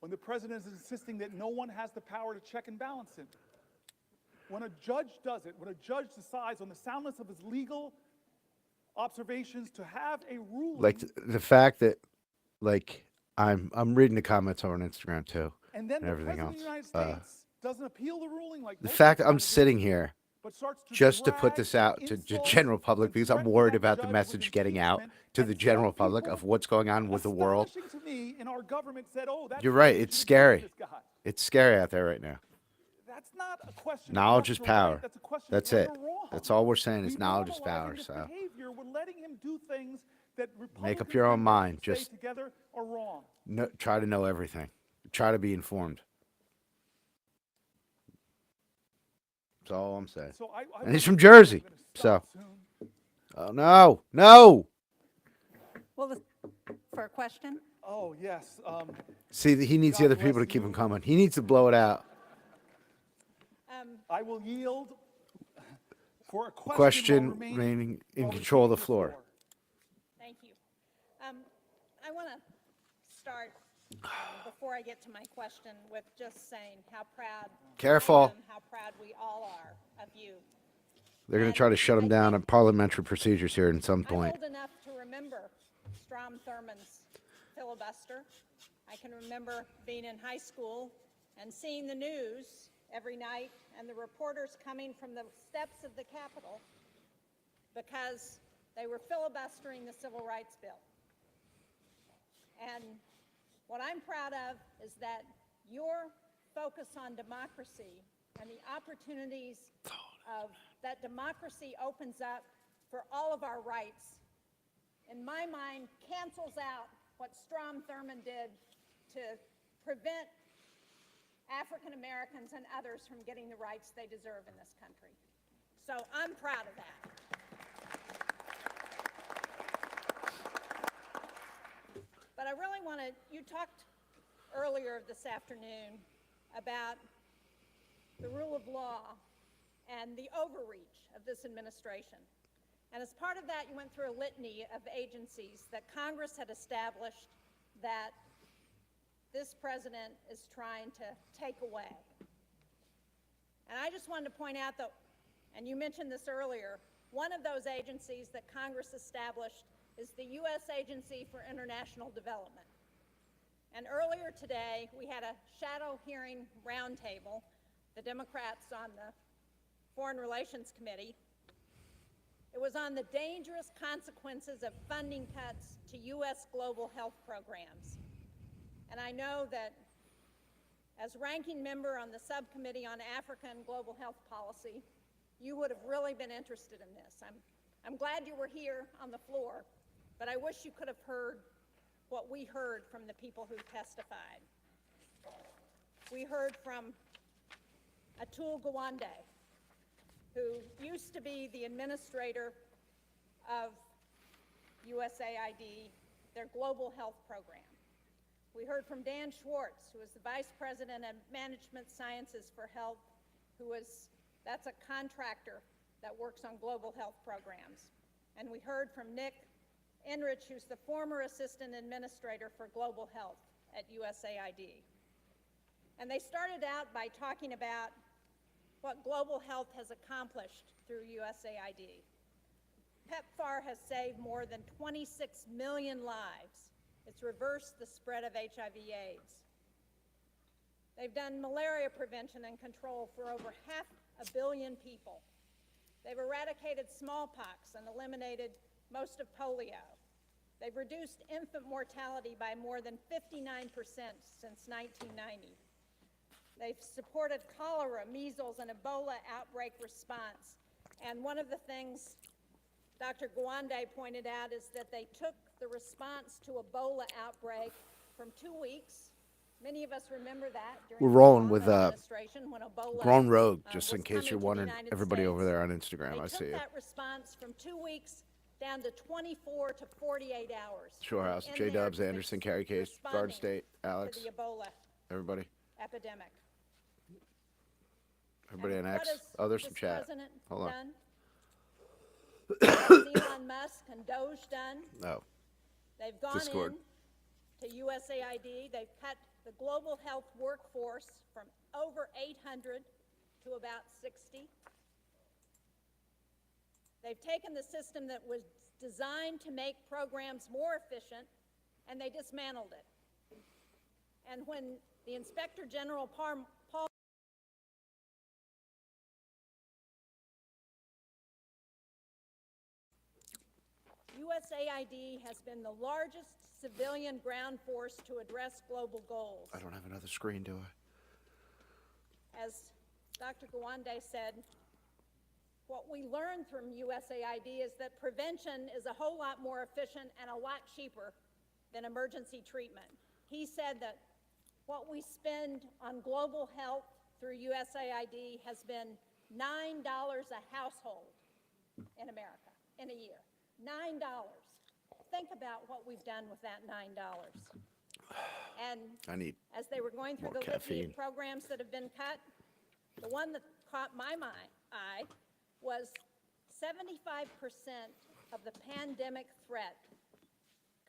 when the President is insisting that no one has the power to check and balance him. When a judge does it, when a judge decides on the soundness of his legal observations to have a ruling. Like the fact that, I'm reading the comments on Instagram too, and then the everything President else. of the United States doesn't appeal the ruling like The most fact that people I'm do, sitting here but starts to just to put drag this out and to the insult general public and because I'm threaten worried that about the judge with message getting out impeachment to and the some general public people of what's going on with the world. astonishing to me in our government said, oh, that's You're right. fine, we It's should impeach scary. this guy. It's scary out there right now. That's not a question Knowledge of is left or right. power. That's a question That's of it. right or wrong. That's all we're saying is We knowledge is normalizing power. this So behavior, we're letting him do things that Republicans make up your own and mind. Democrats say Just together are wrong. try to know everything. Try to be informed. That's all I'm saying. So And he's I'm from Jersey, gonna so. stop soon. Oh no, no. Well, for a question? Oh, yes. See, he needs the God other people to bless keep you. him coming. He needs to blow it out. I will yield for a Question while remaining in while control of the retaining floor. Thank you. I want to start, before I get to my question, with just saying how proud Careful. I am, how proud we all are of you. They're going to try to shut him down on parliamentary procedures here at some I'm point. old enough to remember Strom Thurmond's filibuster. I can remember being in high school and seeing the news every night and the reporters coming from the steps of the Capitol because they were filibustering the Civil Rights Bill. And what I'm proud of is that your focus on democracy and the opportunities of that democracy opens up for all of our rights, in my mind, cancels out what Strom Thurmond did to prevent African Americans and others from getting the rights they deserve in this country. So I'm proud of that. But I really want to, you talked earlier this afternoon about the rule of law and the overreach of this administration. And as part of that, you went through a litany of agencies that Congress had established that this president is trying to take away. And I just wanted to point out that, and you mentioned this earlier, one of those agencies that Congress established is the U.S. Agency for International Development. And earlier today, we had a shadow hearing roundtable, the Democrats on the Foreign Relations Committee. It was on the dangerous consequences of funding cuts to U.S. global health programs. And I know that as ranking member on the subcommittee on Africa and global health policy, you would have really been interested in this. I'm glad you were here on the floor, but I wish you could have heard what we heard from the people who testified. We heard from Atul Gawande, who used to be the administrator of USAID, their global health program. We heard from Dan Schwartz, who is the Vice President of Management Sciences for Health, that's a contractor that works on global health programs. And we heard from Nick Enrich, who's the former Assistant Administrator for Global Health at USAID. And they started out by talking about what global health has accomplished through USAID. PEPFAR has saved more than 26 million lives. It's reversed the spread of HIV/AIDS. They've done malaria prevention and control for over 500 million people. They've eradicated smallpox and eliminated most of polio. They've reduced infant mortality by more than 59% since 1990. They've supported cholera, measles, and Ebola outbreak response. And one of the things Dr. Gwande pointed out is that they took the response to Ebola outbreak from 2 weeks. Many of us remember that during We're the rolling Obama with administration when Ebola Grown Rogue, just was in case coming you're to the wondering. United Everybody over States. there on Instagram, They I see took you. that response from 2 weeks down to 24 to 48 hours. Shore House, In J there Dubs, Anderson, Carrie Case, responding Guard State, Alex, to the Ebola everybody. epidemic. Everybody And on what X. has Oh, there's some this chat. president Hold on. done? What has Elon Musk and Doge done? Oh, They've gone Discord. in to USAID. They've cut the global health workforce from over 800 to about 60. They've taken the system that was designed to make programs more efficient, and they dismantled it. And when the Inspector General Paul USAID has been the largest civilian ground force to address global goals. I don't have another screen, do I? As Dr. Gwande said, what we learned from USAID is that prevention is a whole lot more efficient and a lot cheaper than emergency treatment. He said that what we spend on global health through USAID has been $9 a household in America in a year. $9. Think about what we've done with that $9. And I need as they were going through more the litany caffeine. of programs that have been cut, the one that caught my eye was 75% of the pandemic threat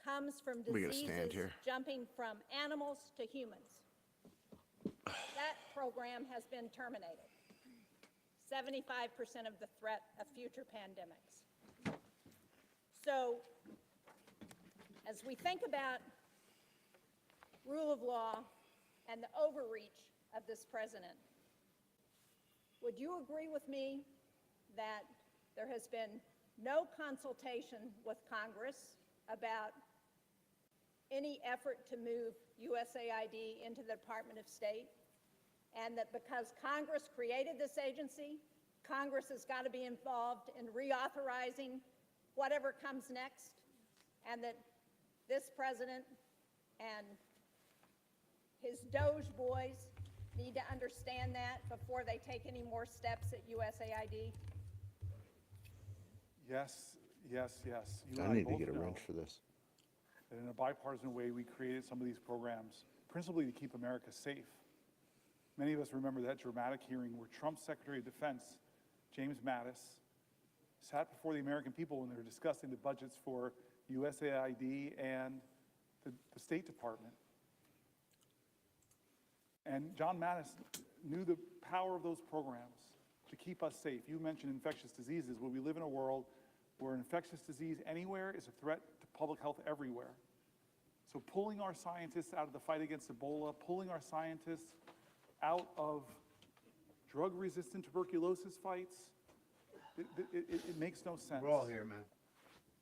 comes from We gotta stand diseases here. jumping from animals to humans. That program has been terminated. 75% of the threat of future pandemics. So, as we think about rule of law and the overreach of this president, would you agree with me that there has been no consultation with Congress about any effort to move USAID into the Department of State, and that because Congress created this agency, Congress has got to be involved in reauthorizing whatever comes next, and that this president and his Doge boys need to understand that before they take any more steps at USAID? Yes, yes, yes. You I and need to both get a know wrench for this. that in a bipartisan way, we created some of these programs, principally to keep America safe. Many of us remember that dramatic hearing where Trump's Secretary of Defense, James Mattis, sat before the American people when they were discussing the budgets for USAID and the State Department. And John Mattis knew the power of those programs to keep us safe. You mentioned infectious diseases. Well, we live in a world where infectious disease anywhere is a threat to public health everywhere. So pulling our scientists out of the fight against Ebola, pulling our scientists out of drug-resistant tuberculosis fights, it makes no sense. We're all here, man.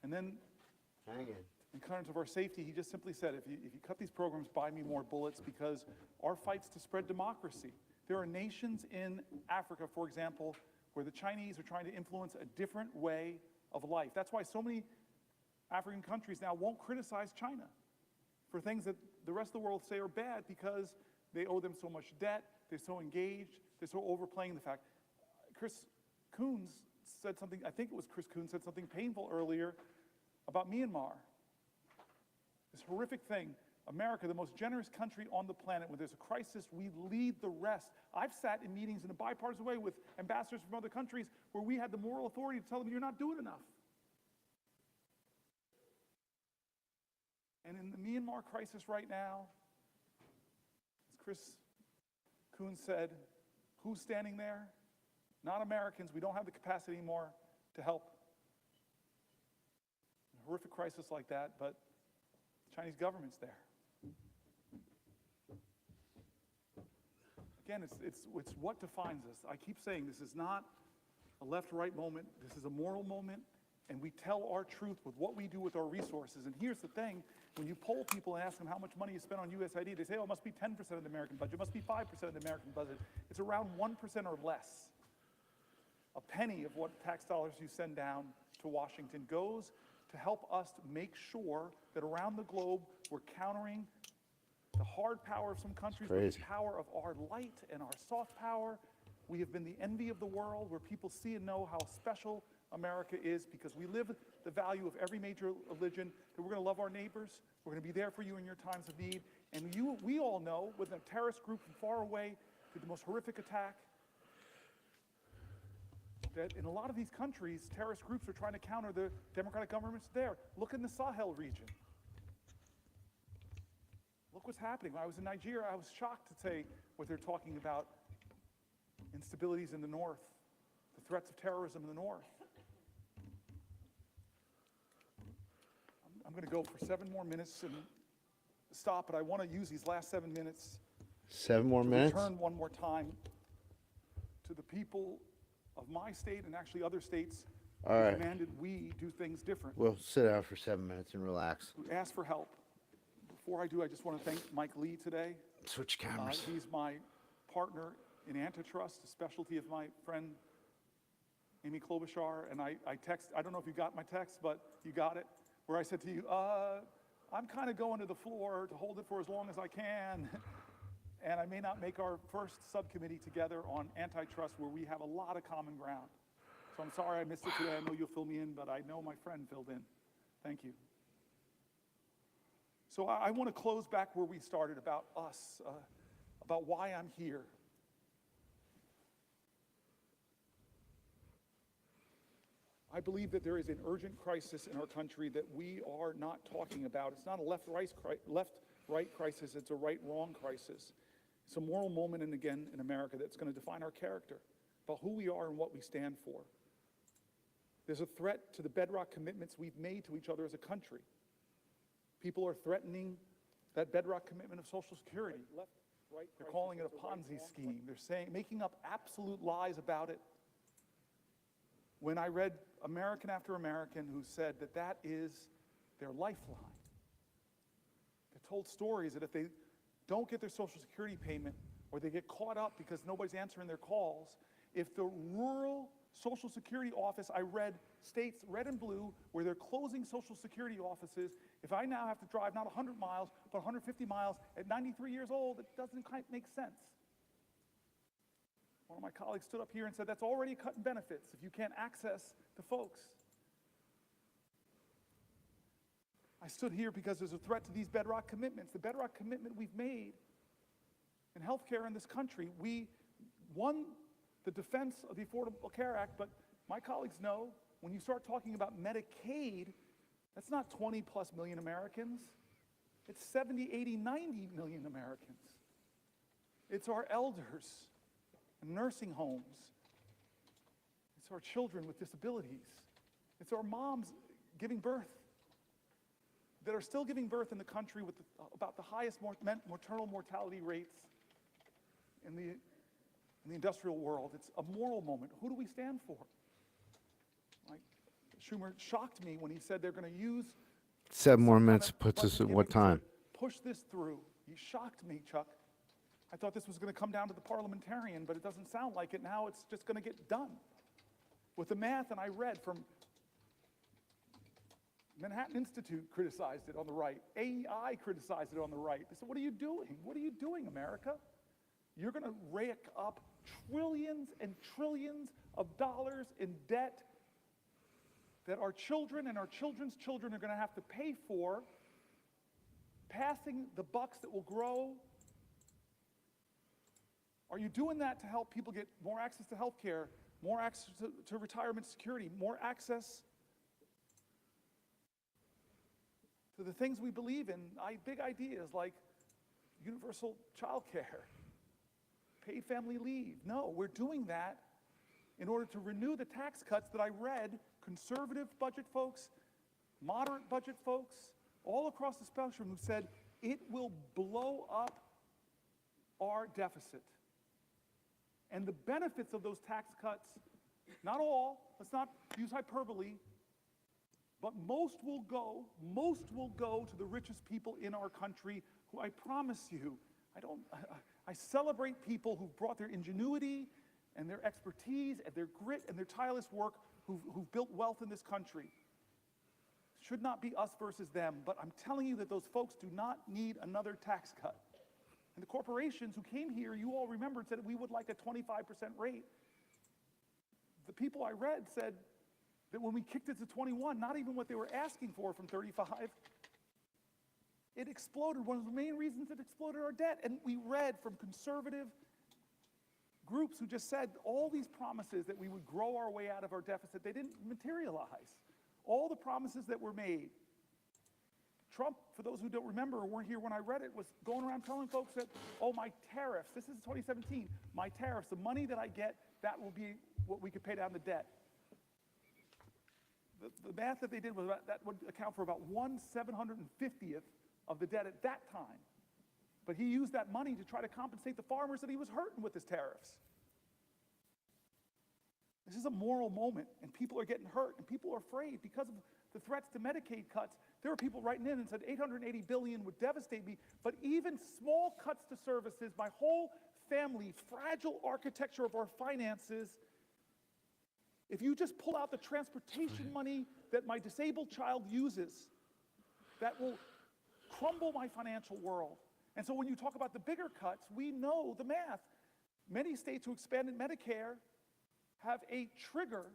And then, Hang in. in terms of our safety, he just simply said, if you cut these programs, buy me more bullets, because our fight's to spread democracy. There are nations in Africa, for example, where the Chinese are trying to influence a different way of life. That's why so many African countries now won't criticize China for things that the rest of the world say are bad, because they owe them so much debt, they're so engaged, they're so overplaying the fact. Chris Coons said something, I think it was Chris Coons said something painful earlier about Myanmar. This horrific thing. America, the most generous country on the planet, when there's a crisis, we lead the rest. I've sat in meetings in a bipartisan way with ambassadors from other countries where we had the moral authority to tell them, you're not doing enough. And in the Myanmar crisis right now, as Chris Coons said, who's standing there? Not Americans. We don't have the capacity anymore to help. horrific crisis like that, but the Chinese government's there. Again, it's what defines us. I keep saying this is not a left-right moment. This is a moral moment, and we tell our truth with what we do with our resources. And here's the thing, when you poll people and ask them how much money you spend on USAID, they say, oh, it must be 10% of the American budget, it must be 5% of the American budget. It's around 1% or less. A penny of what tax dollars you send down to Washington goes to help us to make sure that around the globe we're countering the hard power of some countries with the power of our light and our soft power. We have been the envy of the world, where people see and know how special America is because we live the value of every major religion, that we're going to love our neighbors, we're going to be there for you in your times of need. And we all know, when a terrorist group from far away did the most horrific attack, that in a lot of these countries, terrorist groups are trying to counter the democratic governments there. Look in the Sahel region. Look what's happening. When I was in Nigeria, I was shocked to say what they're talking about: instabilities in the north, the threats of terrorism in the north. I'm going to go for 7 more minutes and stop, but I want to use these last 7 minutes 7 more to minutes? return one more time to the people of my state and actually other states who All right. demanded we do things different, We'll sit down for 7 minutes and relax. who asked for help. Before I do, I just want to thank Mike Lee today. Switch cameras. He's my partner in antitrust, a specialty of my friend Amy Klobuchar. And I don't know if you got my text, but you got it, where I said to you, I'm kind of going to the floor to hold it for as long as I can. And I may not make our first subcommittee together on antitrust, where we have a lot of common ground. So I'm sorry I missed it today. I know you'll fill me in, but I know my friend filled in. Thank you. So I want to close back where we started, about us, about why I'm here. I believe that there is an urgent crisis in our country that we are not talking about. It's not a left-right crisis, it's a right-wrong crisis. It's a moral moment, and again, in America, that's going to define our character, about who we are and what we stand for. There's a threat to the bedrock commitments we've made to each other as a country. People are threatening that bedrock commitment of Social Security. They're calling it a Ponzi scheme. They're making up absolute lies about it. When I read American after American who said that that is their lifeline, they're told stories that if they don't get their Social Security payment, or they get caught up because nobody's answering their calls, if the rural Social Security office, I read states, red and blue, where they're closing Social Security offices, if I now have to drive not 100 miles, but 150 miles at 93 years old, it doesn't quite make sense. One of my colleagues stood up here and said, that's already a cut in benefits if you can't access the folks. I stood here because there's a threat to these bedrock commitments. The bedrock commitment we've made in healthcare in this country. We won the defense of the Affordable Care Act, but my colleagues know when you start talking about Medicaid, that's not 20+ million Americans. It's 70, 80, 90 million Americans. It's our elders in nursing homes. It's our children with disabilities. It's our moms giving birth, that are still giving birth in the country with about the highest maternal mortality rates in the industrial world. It's a moral moment. Who do we stand for? Like Schumer shocked me when he said they're going to use 7 more minutes puts us at what time? Push this through. He shocked me, Chuck. I thought this was going to come down to the parliamentarian, but it doesn't sound like it. Now it's just going to get done. With the math, and I read from Manhattan Institute criticized it on the right. AEI criticized it on the right. They said, what are you doing? What are you doing, America? You're going to rake up trillions and trillions of dollars in debt that our children and our children's children are going to have to pay for, passing the bucks that will grow. Are you doing that to help people get more access to health care, more access to retirement security, more access to the things we believe in, big ideas like universal child care, paid family leave? No, we're doing that in order to renew the tax cuts that I read conservative budget folks moderate budget folks, all across the spectrum who said it will blow up our deficit. And the benefits of those tax cuts, not all, let's not use hyperbole, but most will go to the richest people in our country who I promise you, I celebrate people who've brought their ingenuity and their expertise and their grit and their tireless work who've built wealth in this country. Should not be us versus them, but I'm telling you that those folks do not need another tax cut. And the corporations who came here, you all remembered, said we would like a 25% rate. The people I read said that when we kicked it to 21, not even what they were asking for from 35, it exploded. One of the main reasons it exploded our debt. And we read from conservative groups who just said all these promises that we would grow our way out of our deficit, they didn't materialize. All the promises that were made. Trump, for those who don't remember or weren't here when I read it, was going around telling folks that, oh, my tariffs, this is 2017, my tariffs, the money that I get, that will be what we could pay down the debt. The math that they did was that would account for about 1/750th of the debt at that time. But he used that money to try to compensate the farmers that he was hurting with his tariffs. This is a moral moment, and people are getting hurt, and people are afraid because of the threats to Medicaid cuts. There were people writing in and said $880 billion would devastate me, but even small cuts to services, my whole family, fragile architecture of our finances, if you just pull out the transportation money that my disabled child uses, that will crumble my financial world. And so when you talk about the bigger cuts, we know the math. Many states who expanded Medicare have a trigger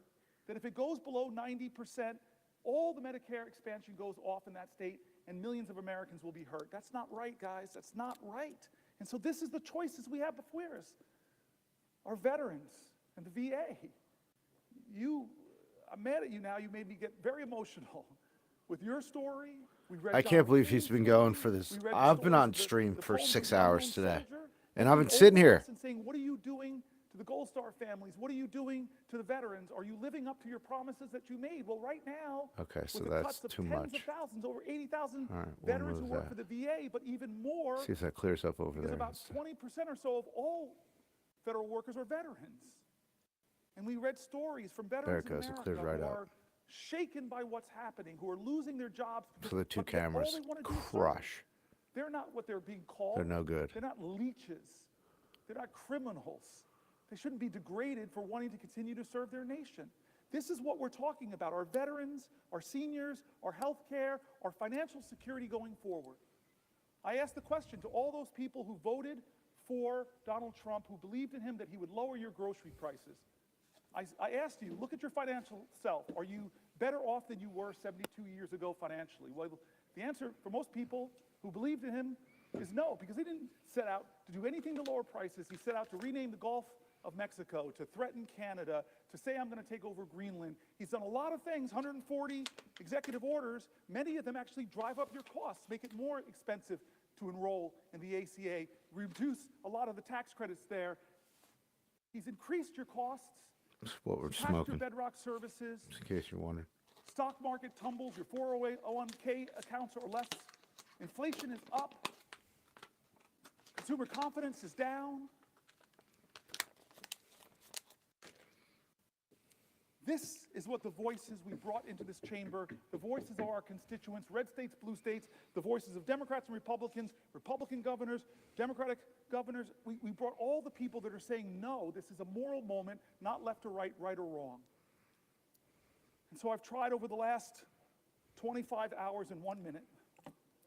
that if it goes below 90%, all the Medicare expansion goes off in that state and millions of Americans will be hurt. That's not right, guys. That's not right. And so this is the choices we have before us. Our veterans and the VA. I'm mad at you now. You made me get very emotional with your story. We read I can't believe he's been going for this. I've been on stream for 6 hours today. And I've been sitting here. And saying, what are you doing to the Gold Star families? What are you doing to the veterans? Are you living up to your promises that you made? Well, right now, Okay, so with the that's cuts of too tens much. of thousands, over 80,000 All right, we'll veterans who move work that. for the VA, but even more, See if that clears up over because there. about 20% or so of all federal workers are veterans. And we read stories from veterans There it in goes, it America clears right who up. are shaken by what's happening, who are losing their jobs. So the two but all cameras they wanna do is serve. crush. They're not what they're being called. They're no good. They're not leeches. They're not criminals. They shouldn't be degraded for wanting to continue to serve their nation. This is what we're talking about, our veterans, our seniors, our health care, our financial security going forward. I asked the question to all those people who voted for Donald Trump, who believed in him that he would lower your grocery prices. I asked you, look at your financial self. Are you better off than you were 72 years ago financially? Well, the answer for most people who believed in him is no, because he didn't set out to do anything to lower prices. He set out to rename the Gulf of Mexico, to threaten Canada, to say I'm going to take over Greenland. He's done a lot of things, 140 executive orders. Many of them actually drive up your costs, make it more expensive to enroll in the ACA, reduce a lot of the tax credits there. He's increased your costs. That's what we're Taxed your smoking, bedrock services. just in case you're wondering. Stock market tumbles, your 401k accounts are less. Inflation is up. Consumer confidence is down. This is what the voices we brought into this chamber, the voices of our constituents, red states, blue states, the voices of Democrats and Republicans, Republican governors, Democratic governors. We brought all the people that are saying, no, this is a moral moment, not left or right, right or wrong. And so I've tried over the last 25 hours and 1 minute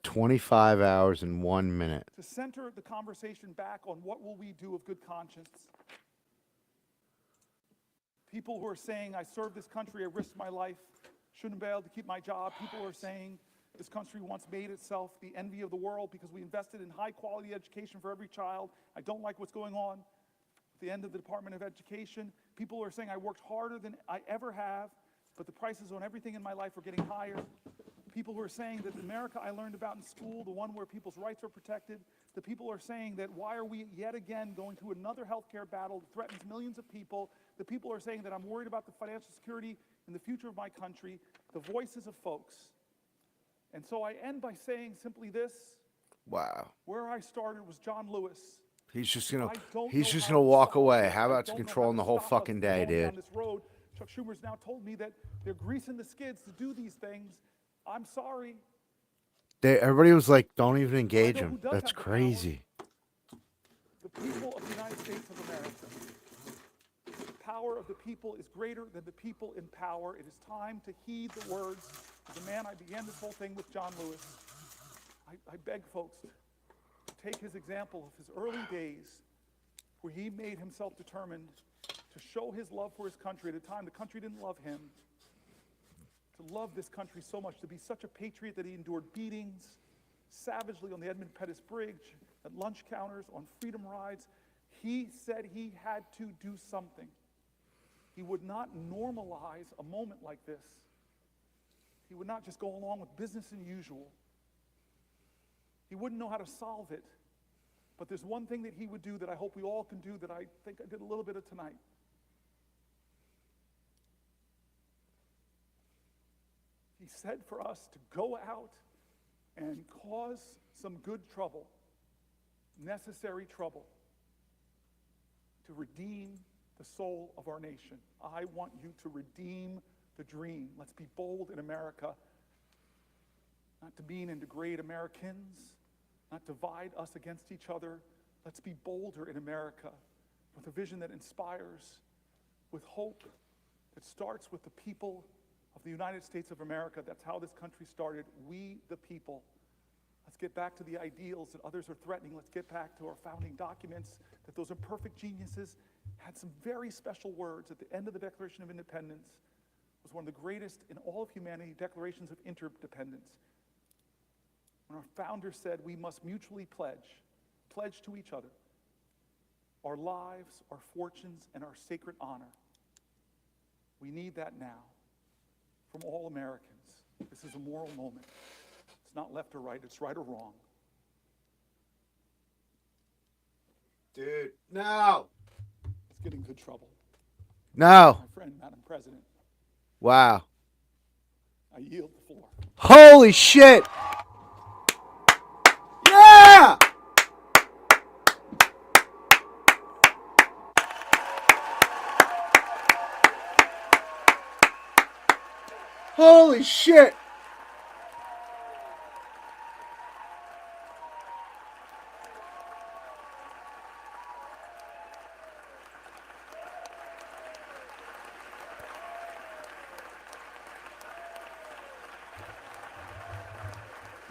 25 hours and 1 minute. to center the conversation back on what will we do of good conscience. People who are saying, I served this country, I risked my life, shouldn't be able to keep my job. People who are saying, this country once made itself the envy of the world because we invested in high quality education for every child. I don't like what's going on at the end of the Department of Education. People who are saying, I worked harder than I ever have, but the prices on everything in my life are getting higher. People who are saying that the America I learned about in school, the one where people's rights are protected, the people are saying that why are we yet again going to another healthcare battle that threatens millions of people? The people are saying that I'm worried about the financial security and the future of my country. The voices of folks And so I end by saying simply this. Wow. Where I started was John Lewis. He's just gonna I don't he's know just how gonna to walk stop away. this. How I about don't know how controlling to the whole stop us fucking from day, going down dude? this road. Chuck Schumer's now told me that they're greasing the skids to do these things. I'm sorry. Everybody was like, don't even engage know who him. does That's have the power. crazy. The people of the United States of America. The power of the people is greater than the people in power. It is time to heed the words of the man I began this whole thing with, John Lewis. I beg folks to take his example of his early days where he made himself determined to show his love for his country at a time the country didn't love him, to love this country so much, to be such a patriot that he endured beatings savagely on the Edmund Pettus Bridge, at lunch counters, on freedom rides. He said he had to do something. He would not normalize a moment like this. He would not just go along with business as usual. He wouldn't know how to solve it. But there's one thing that he would do that I hope we all can do that I think I did a little bit of tonight. He said for us to go out and cause some good trouble, necessary trouble, to redeem the soul of our nation. I want you to redeem the dream. Let's be bold in America, not to mean and degrade Americans, not divide us against each other. Let's be bolder in America with a vision that inspires, with hope that starts with the people of the United States of America. That's how this country started. We, the people. Let's get back to the ideals that others are threatening. Let's get back to our founding documents, that those imperfect geniuses had some very special words at the end of the Declaration of Independence. It was one of the greatest in all of humanity declarations of interdependence. When our founder said we must mutually pledge to each other our lives, our fortunes, and our sacred honor. We need that now from all Americans. This is a moral moment. It's not left or right, it's right or wrong. Dude, no. Let's get in good trouble. No. My friend, Madam President, Wow. I yield the floor. Holy shit. Yeah. Holy shit.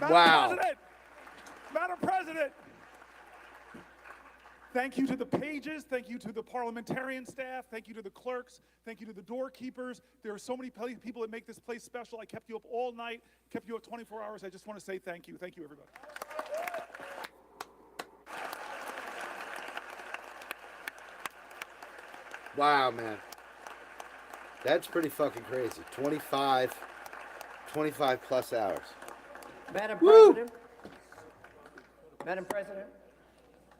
Wow. Madam President, thank you to the pages, thank you to the parliamentarian staff, thank you to the clerks, thank you to the doorkeepers. There are so many people that make this place special. I kept you up all night, kept you up 24 hours. I just want to say thank you. Thank you, everybody. Wow, man. That's pretty fucking crazy. 25 plus hours. Madam Woo! President. Madam President.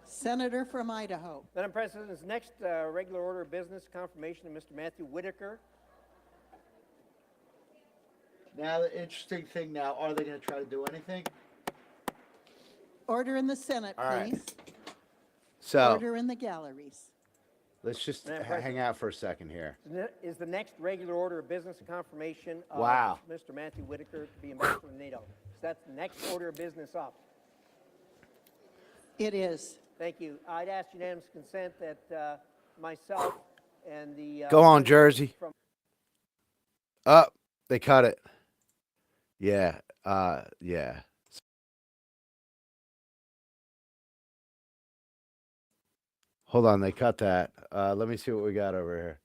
Senator from Idaho. Madam President, this next regular order of business, confirmation of Mr. Matthew Whitaker. Now, the interesting thing now, are they going to try to do anything? Order in the Senate, All right. please. So, Order in the galleries. let's just Madam hang President. out for a second here. Is the next regular order of business a confirmation of Wow. Mr. Matthew Whitaker to be ambassador to NATO? So that's the next order of business up. It is. Thank you. I'd ask unanimous consent that myself and the... Go on, Jersey. From Up. They cut it. Yeah. Yeah. Hold on. They cut that. Let me see what we got over here.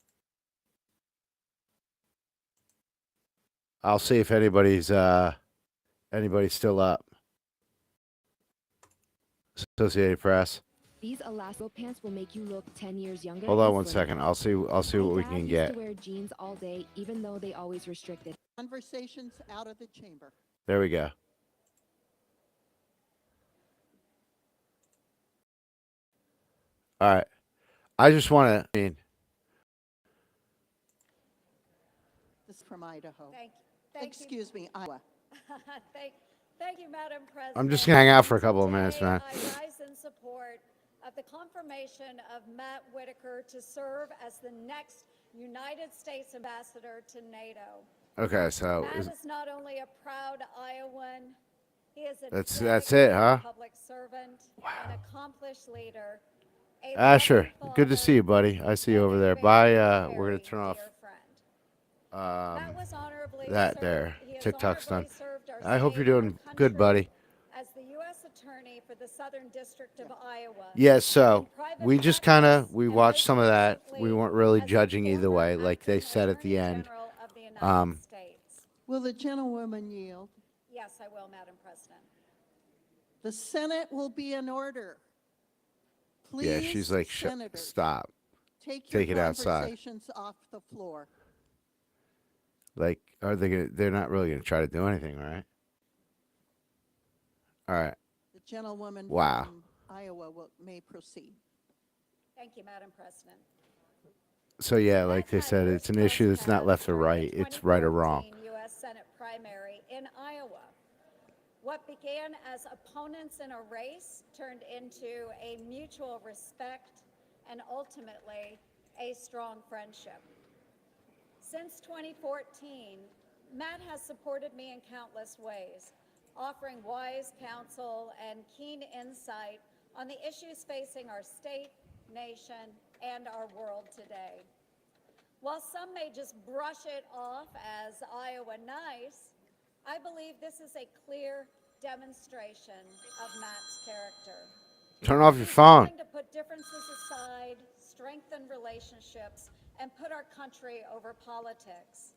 I'll see if anybody's still up. Associated Press. These elastic pants will make you look 10 years younger. Hold on and one slimmer. second. I'll see what we My can dad get. used to wear jeans all day, even though they always restricted. Conversations out of the chamber. There we go. All right. I just want to. This is from Idaho. Thank you. Excuse me, Iowa. Thank, Thank you, Madam President. I'm just gonna hang out for a couple of minutes, Today, man. I rise in support of the confirmation of Matt Whitaker to serve as the next United States ambassador to NATO. Okay, so Matt is not only a proud Iowan, he is a that's dedicated it, huh? public servant, an accomplished leader, a Asher, loving good to father, see you, buddy. I see you and over a there. very, Bye. We're very gonna turn off dear friend. Matt was honorably that served- there. he has TikTok's done. honorably served our I hope you're state, our doing good, country, buddy. as the U.S. Attorney for the Southern District of Iowa. Yeah, so in private we just practice, we and watched most some of that. We recently weren't really as the judging either former way, like they acting said at the Attorney end. General of the United States. Will the gentlewoman yield? Yes, I will, Madam President. The Senate will be in order. Please, Yeah, she's like, Senators, stop. take your take it outside. conversations off the floor. Like, are they gonna? They're not really gonna try to do anything, right? All right. The gentlewoman Wow. from Iowa may proceed. Thank you, Madam President. So yeah, like they said, it's an issue that's not left or right. It's right or wrong. U.S. Senate primary in Iowa. What began as opponents in a race turned into a mutual respect and ultimately a strong friendship. Since 2014, Matt has supported me in countless ways, offering wise counsel and keen insight on the issues facing our state, nation, and our world today. While some may just brush it off as Iowa nice, I believe this is a clear demonstration of Matt's character. Turn off your He's phone. willing to put differences aside, strengthen relationships, and put our country over politics.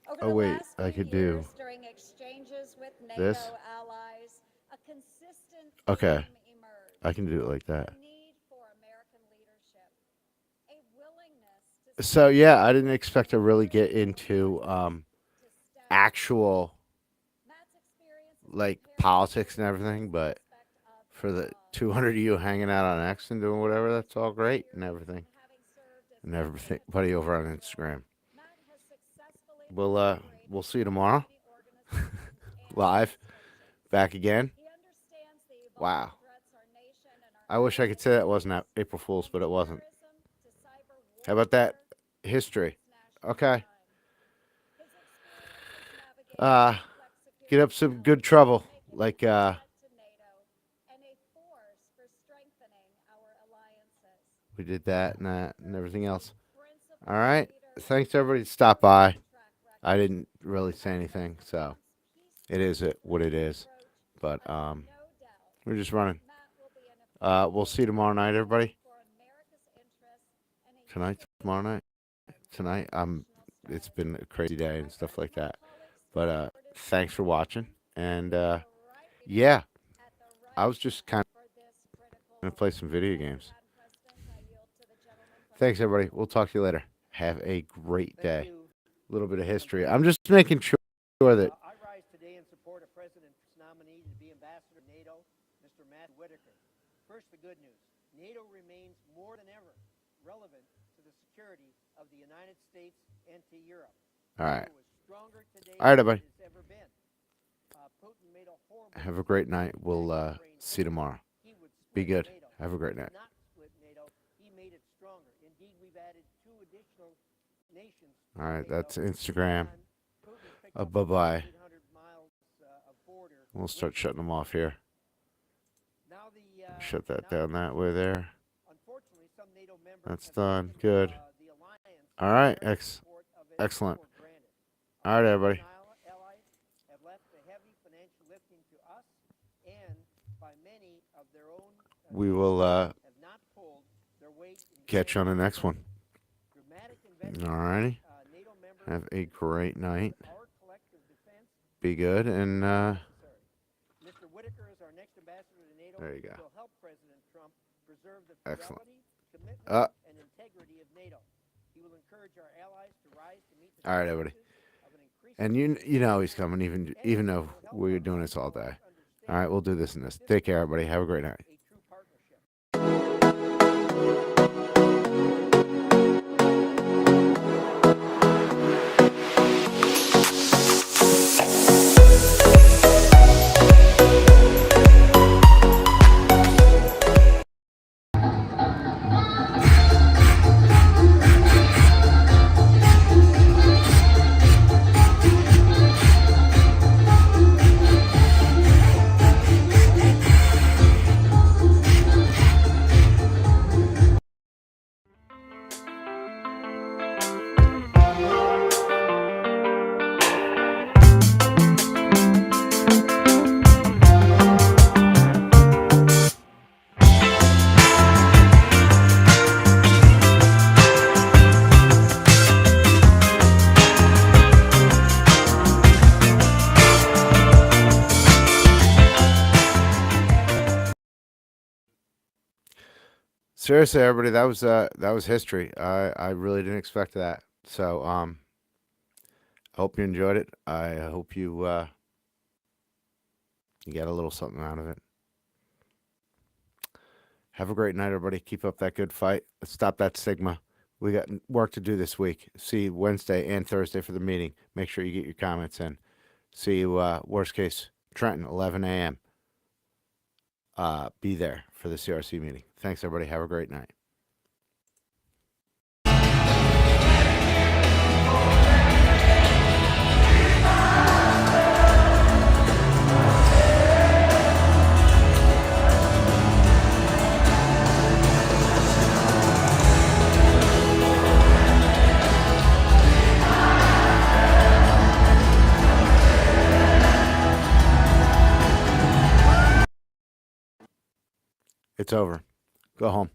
Over Oh, the wait, last I few could do years, during exchanges with NATO this. allies, a consistent Okay. theme emerged. I can do it like that. The need for American leadership, a willingness to So yeah, I didn't expect to really get into step actual Matt's experience like politics and everything, but for the 200 of you hanging out on X and doing whatever, that's all great and everything. And everybody over on Instagram. We'll see you tomorrow. Live. Back again. Wow. I wish I could say that wasn't April Fool's, but it wasn't. How about that? History. Okay. Get up some good trouble. Like we did that and everything else. All right. Thanks everybody to stop by. I didn't really say anything, so it is what it is. But we're just running. We'll see you tomorrow night, everybody. Tomorrow night. Tonight. It's been a crazy day and stuff like that. But thanks for watching. And yeah, I was just kind of gonna play some video games. Thanks, everybody. We'll talk to you later. Have a great day. A little bit of history. I'm just making sure that I rise today in support of President's nominee to be ambassador to NATO, Mr. Matt Whitaker. First, the good news. NATO remains more than ever relevant to the security of the United States and to Europe. All right. NATO is stronger today All right, than everybody. it has ever been. Putin made a horrible have a great night. We'll see you tomorrow. He would Be split good. NATO. Have a great night. Not split NATO. He made it stronger. Indeed, we've added 2 additional nations. to All right, NATO. that's Instagram. Putin picked up Bye-bye. 800 miles of border. We'll start shutting them off here. Now Shut that down that way there. Unfortunately, some NATO members That's have done. taken, Good. the alliance All right. very support of it Excellent. for granted. All right, everybody. Allies have left the heavy financial lifting to us, and by many of their own We will have not pulled their weight in catch you on the next one. dramatic investment. All righty. NATO members Have a great night. our collective defense Be good. And necessary. Mr. Whitaker is our next ambassador to NATO. There you He go. will help President Trump preserve the Excellent. fidelity, commitment, Uh, and integrity of NATO. He will encourage our allies to rise to meet the All right, everybody. challenges of an increasing and you know he's coming, even though we're doing this all day. All right, we'll do this and this. Take care, everybody. Have a great night. a true partnership. seriously, everybody, that was history. I really didn't expect that. So I hope you enjoyed it. I hope you you got a little something out of it. Have a great night, everybody. Keep up that good fight. Let's stop that stigma. We got work to do this week. See you Wednesday and Thursday for the meeting. Make sure you get your comments in. See you, worst case, Trenton, 11 a.m. Be there for the CRC meeting. Thanks, everybody. Have a great night. It's over. Go home.